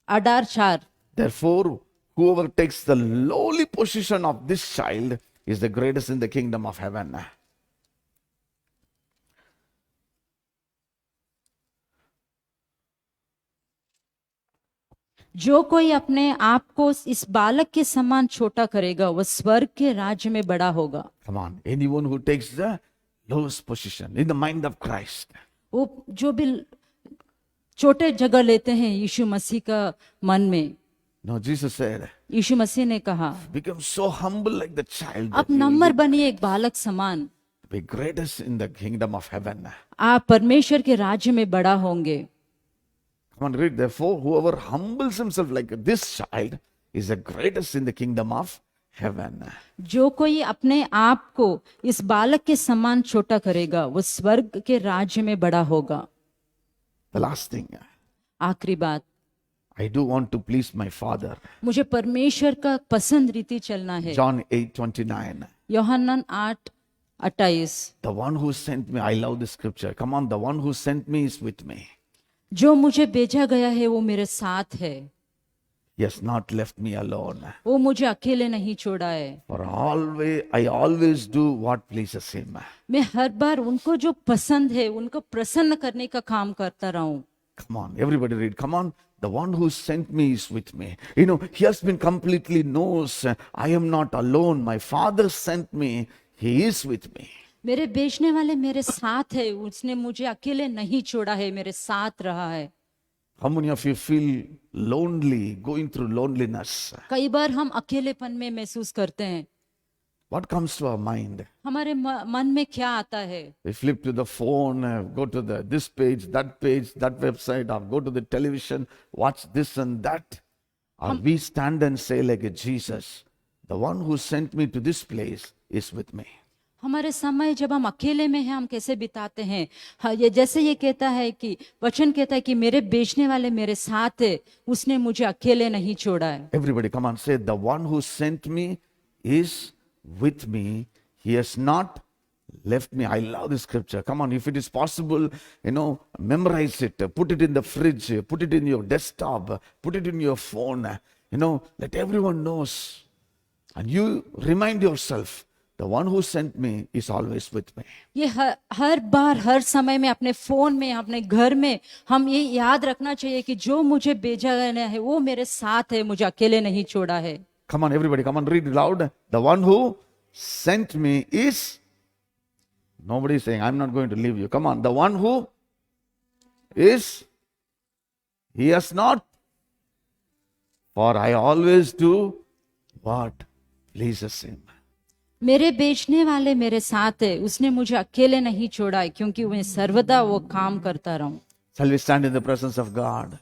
18:4। Therefore, whoever takes the lowly position of this child is the greatest in the kingdom of heaven. जो कोई अपने आप को इस बालक के समान छोटा करेगा वह स्वर्ग के राज्य में बड़ा होगा। Come on, anyone who takes the lowest position in the mind of Christ. वो जो भी छोटे जगह लेते हैं यीशु मसीह का मन में। No, Jesus said, यीशु मसीह ने कहा become so humble like the child आप that you will नम्र बनिए एक बालक समान, be greatest in the kingdom of heaven. आप परमेश्वर के राज्य में बड़ा होंगे। Come on, read. Therefore, whoever humbles himself like this child is the greatest in the kingdom of heaven. जो कोई अपने आप को इस बालक के समान छोटा करेगा वो स्वर्ग के राज्य में बड़ा होगा। The last thing, आखिरी बात, I do want to please my Father. मुझे परमेश्वर का पसंद रीति चलना है। John 8:29. यूहन्ना 8:28। The one who sent me, I love the scripture. Come on, the one who sent me is with me. जो मुझे भेजा गया है वो मेरे साथ है, He has not left me alone. वो मुझे अकेले नहीं छोड़ा है। For always, I always do what pleases Him. मैं हर बार उनको जो पसंद है उनको प्रसन्न करने का काम करता रहूं। Come on, everybody read. Come on, the one who sent me is with me. You know, He has been completely knows, I am not alone. My Father sent me. He is with me. मेरे बेचने वाले मेरे साथ है, उसने मुझे अकेले नहीं छोड़ा है, मेरे साथ रहा है। How many of you feel lonely, going through loneliness? कई बार हम अकेलेपन में महसूस करते हैं। What comes to our mind? हमारे मन में क्या आता है? We flip to the phone, go to this page, that website, or go to the television, watch this and that. Or we stand and say like Jesus, the one who sent me to this place is with me. हमारे समय जब हम अकेले में हैं हम कैसे बिताते हैं? हाँ, ये जैसे ये कहता है कि वचन कहता है कि मेरे बेचने वाले मेरे साथ है, उसने मुझे अकेले नहीं छोड़ा है। Everybody come on, say, the one who sent me is with me. He has not left me. I love this scripture. Come on, if it is possible, memorize it, put it in the fridge, put it in your desktop, put it in your phone, let everyone knows. And you remind yourself, the one who sent me is always with me. ये हर बार हर समय में अपने phone में अपने घर में हम ये याद रखना चाहिए कि जो मुझे भेजा गया है वो मेरे साथ है, मुझे अकेले नहीं छोड़ा है। Come on, everybody, come on, read it loud. The one who sent me is, nobody is saying, I'm not going to leave you. Come on, the one who is, he has not. For I always do what pleases him. मेरे बेचने वाले मेरे साथ है, उसने मुझे अकेले नहीं छोड़ा है क्योंकि मैं सर्वदा वो काम करता रहूं। Shall we stand in the presence of God?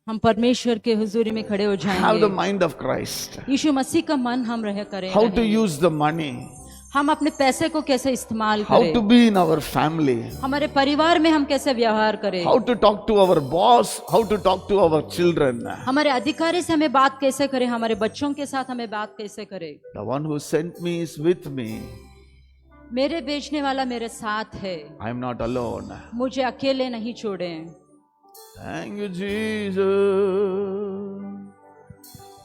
हम परमेश्वर के हुजूरी में खड़े हो Have the जाएंगे। mind of Christ. यीशु मसीह का मन हम रह करें। How to use the money. हम अपने पैसे को कैसे इस्तेमाल How to करें, be in our family. हमारे परिवार में हम कैसे व्यवहार करें, How to talk to our boss. How to talk to our children. हमारे अधिकारी से हमें बात कैसे करें, हमारे बच्चों के साथ हमें बात कैसे करें। The one who sent me is with me. मेरे बेचने वाला मेरे साथ है, I am not alone. मुझे अकेले नहीं छोड़े। Thank you, Jesus.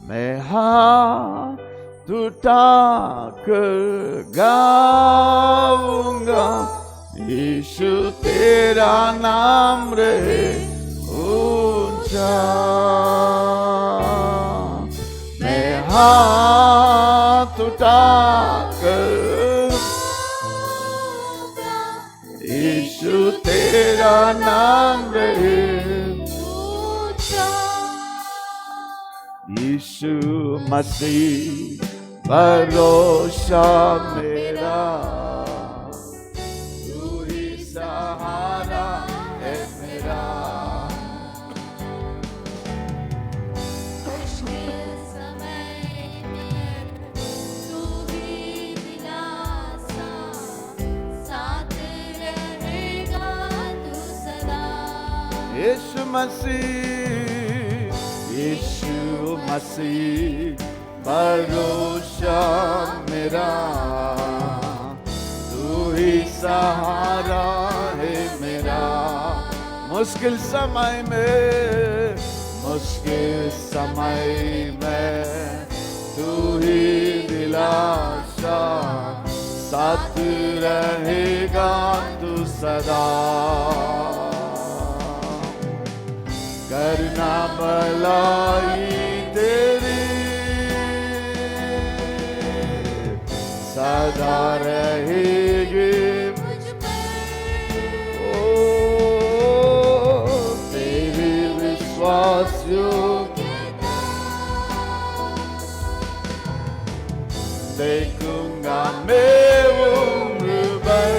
मैं हाथ उठाकर गाऊंगा, यीशु तेरा नाम रहे ऊंचा। मैं हाथ उठाकर, यीशु तेरा नाम रहे, यीशु मसीह भरोसा मेरा, तू ही सहारा है मेरा। यीशु मसीह भरोसा मेरा, तू ही ही सहारा है मेरा। मुश्किल समय में तू ही दिलासा, साथ रहेगा तू सदा। करना भलाई तेरी सदा रहेगी मुझ पर। ओ तेरी विश्वास योग्यता देखूंगा मैं उम्र भर।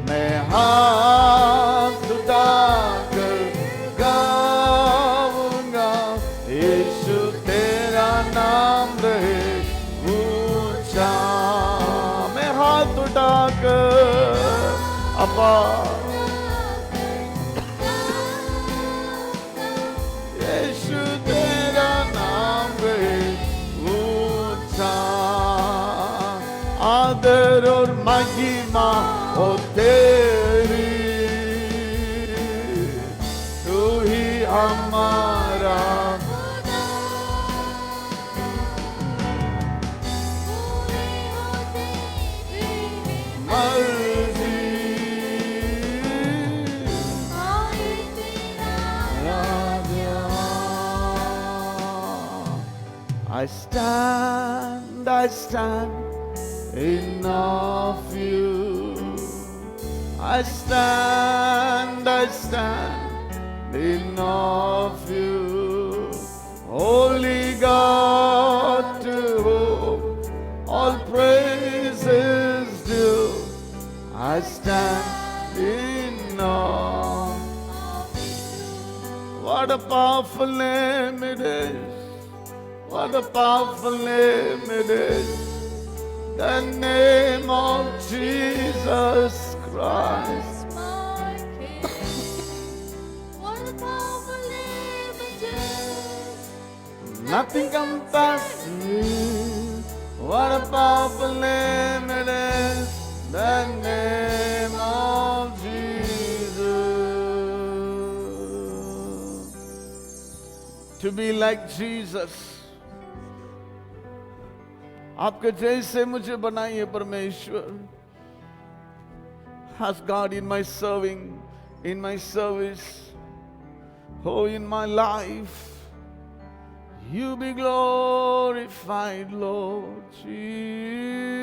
मैं हाथ उठाकर गाऊंगा, यीशु तेरा नाम रहे ऊंचा। मैं हाथ उठाकर अपा यीशु तेरा नाम रहे ऊंचा। आदर और महिमा हो तेरी, तू ही हमारा मर्जी। I stand in awe of you. I stand in awe of you. Holy God, to whom all praise is due. I stand in awe. What a powerful name it is. What a powerful name it is. The name of Jesus Christ. What a powerful name it is. Nothing compares to you. What a powerful name it is. The name of Jesus. To be like Jesus. आपके जैसे मुझे बनाइए परमेश्वर. Ask God in my serving, in my service, oh, in my life, you be glorified, Lord Jesus.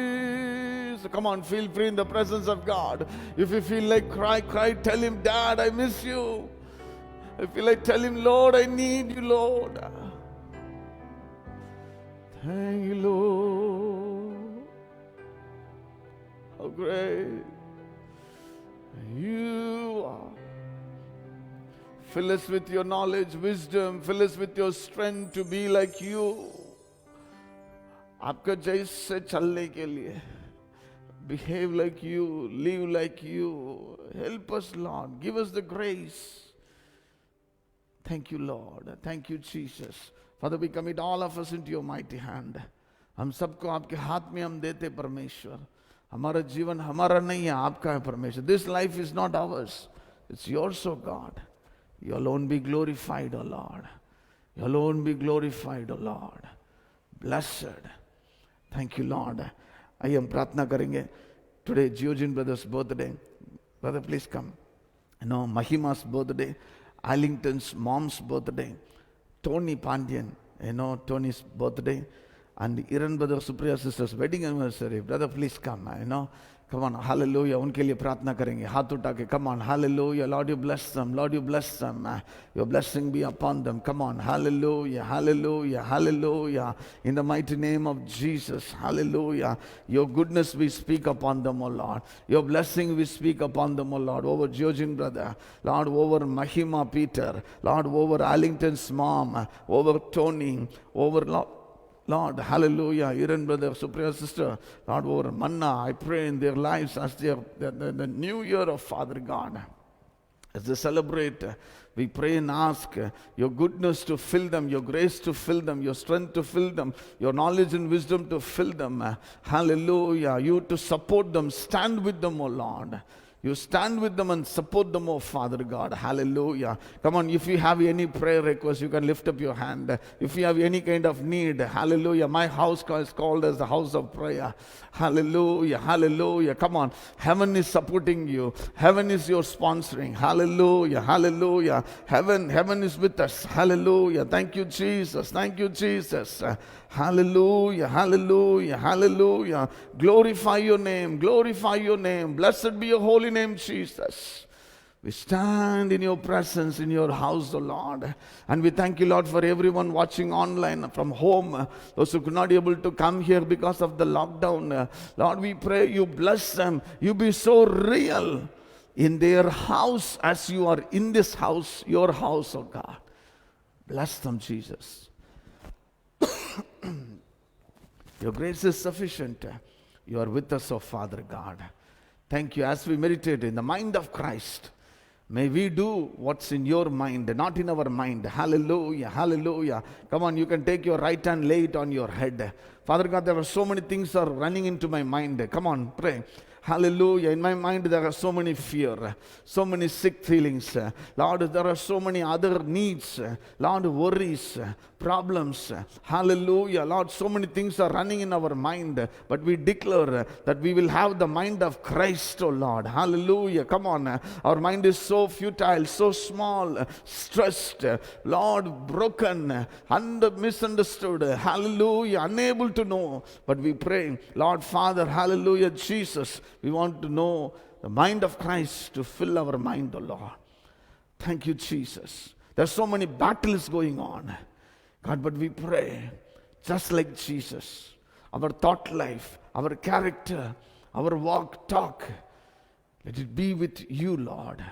Come on, feel free in the presence of God. If you feel like cry, tell him, Dad, I miss you. If you like, tell him, Lord, I need you, Lord. Thank you, Lord. How great you are. Fill us with your knowledge, wisdom. Fill us with your strength to be like you. आपके जैसे चलने के लिए, behave like you, live like you. Help us, Lord. Give us the grace. Thank you, Lord. Thank you, Jesus. Father, we commit all of us into your mighty hand. हम सबको आपके हाथ में हम देते परमेश्वर. हमारा जीवन हमारा नहीं है, आपका है परमेश्वर. This life is not ours. It's yours, O God. You alone be glorified, O Lord. You alone be glorified, O Lord. Blessed. Thank you, Lord. आइए हम प्रार्थना करेंगे. Today, Georgian brother's birthday. Brother, please come. You know, Mahima's birthday. Arlington's mom's birthday. Tony Pandian, you know, Tony's birthday. And Iran brother Supriya sister's wedding anniversary. Brother, please come, you know. Come on, hallelujah. उनके लिए प्रार्थना करेंगे. हाथ उठा के, come on, hallelujah. Lord, you bless them. Lord, you bless them. Your blessing be upon them. Come on, hallelujah, hallelujah, hallelujah. In the mighty name of Jesus, hallelujah. Your goodness we speak upon them, O Lord. Your blessing we speak upon them, O Lord. Over Georgian brother, Lord, over Mahima Peter, Lord, over Arlington's mom, over Tony, over Lord, hallelujah, Iran brother, Supriya sister, Lord, over Manna, I pray in their lives as the new year of Father God. As they celebrate, we pray and ask your goodness to fill them, your grace to fill them, your strength to fill them, your knowledge and wisdom to fill them. Hallelujah. You to support them, stand with them, O Lord. You stand with them and support them, oh Father God. Hallelujah. Come on, if you have any prayer request, you can lift up your hand. If you have any kind of need, hallelujah. My house is called as the house of prayer. Hallelujah, hallelujah. Come on, heaven is supporting you. Heaven is your sponsoring. Hallelujah, hallelujah. Heaven is with us. Hallelujah. Thank you, Jesus. Thank you, Jesus. Hallelujah, hallelujah, hallelujah. Glorify your name, glorify your name. Blessed be your holy name, Jesus. We stand in your presence, in your house, O Lord. And we thank you, Lord, for everyone watching online from home. Those who could not be able to come here because of the lockdown. Lord, we pray you bless them. You be so real in their house as you are in this house, your house, O God. Bless them, Jesus. Your grace is sufficient. You are with us, O Father God. Thank you. As we meditate in the mind of Christ, may we do what's in your mind, not in our mind. Hallelujah, hallelujah. Come on, you can take your right hand, lay it on your head. Father God, there are so many things are running into my mind. Come on, pray. Hallelujah. In my mind there are so many fear, so many sick feelings. Lord, there are so many other needs. Lord, worries, problems. Hallelujah. Lord, so many things are running in our mind. But we declare that we will have the mind of Christ, oh Lord. Hallelujah. Come on. Our mind is so futile, so small, stressed, Lord, broken, misunderstood. Hallelujah. Unable to know. But we pray, Lord Father, hallelujah, Jesus. We want to know the mind of Christ to fill our mind, O Lord. Thank you, Jesus. There's so many battles going on, God, but we pray, just like Jesus, our thought life, our character, our walk, talk, let it be with you, Lord.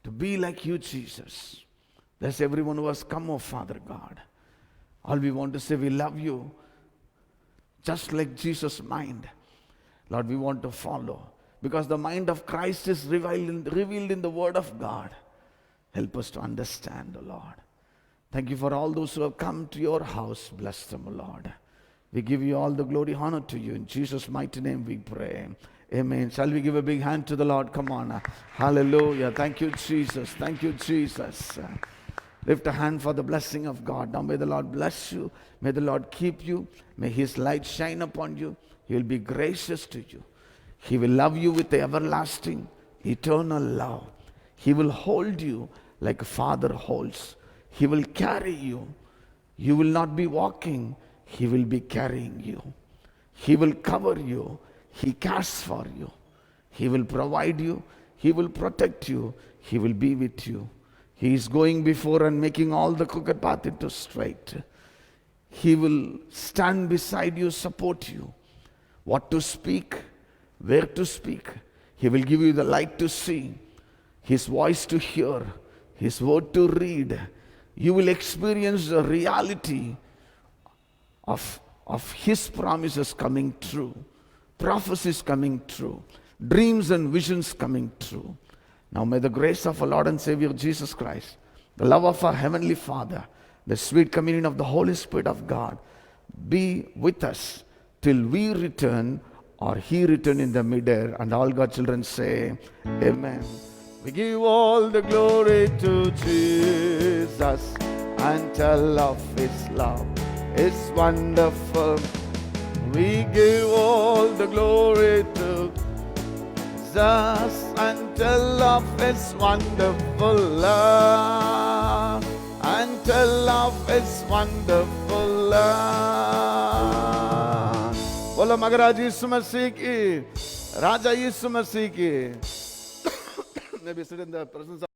To be like you, Jesus. Bless everyone who has come, oh Father God. All we want to say, we love you, just like Jesus' mind. Lord, we want to follow, because the mind of Christ is revealed in the Word of God. Help us to understand, O Lord. Thank you for all those who have come to your house. Bless them, O Lord. We give you all the glory, honor to you. In Jesus' mighty name we pray. Amen. Shall we give a big hand to the Lord? Come on. Hallelujah. Thank you, Jesus. Thank you, Jesus. Lift a hand for the blessing of God. Now may the Lord bless you. May the Lord keep you. May His light shine upon you. He will be gracious to you. He will love you with everlasting, eternal love. He will hold you like a father holds. He will carry you. You will not be walking. He will be carrying you. He will cover you. He cares for you. He will provide you. He will protect you. He will be with you. He is going before and making all the crooked path into straight. He will stand beside you, support you. What to speak, where to speak. He will give you the light to see, His voice to hear, His word to read. You will experience the reality of His promises coming true, prophecies coming true, dreams and visions coming true. Now may the grace of our Lord and Savior Jesus Christ, the love of our Heavenly Father, the sweet communion of the Holy Spirit of God be with us till we return or He return in the midair. And all God's children say, Amen. We give all the glory to Jesus and tell of His love. It's wonderful. We give all the glory to Jesus and tell of His wonderful love. And tell of His wonderful love. बोलो महाराज यीशु मसीह की, राजा यीशु मसीह की. Maybe sit in the presence of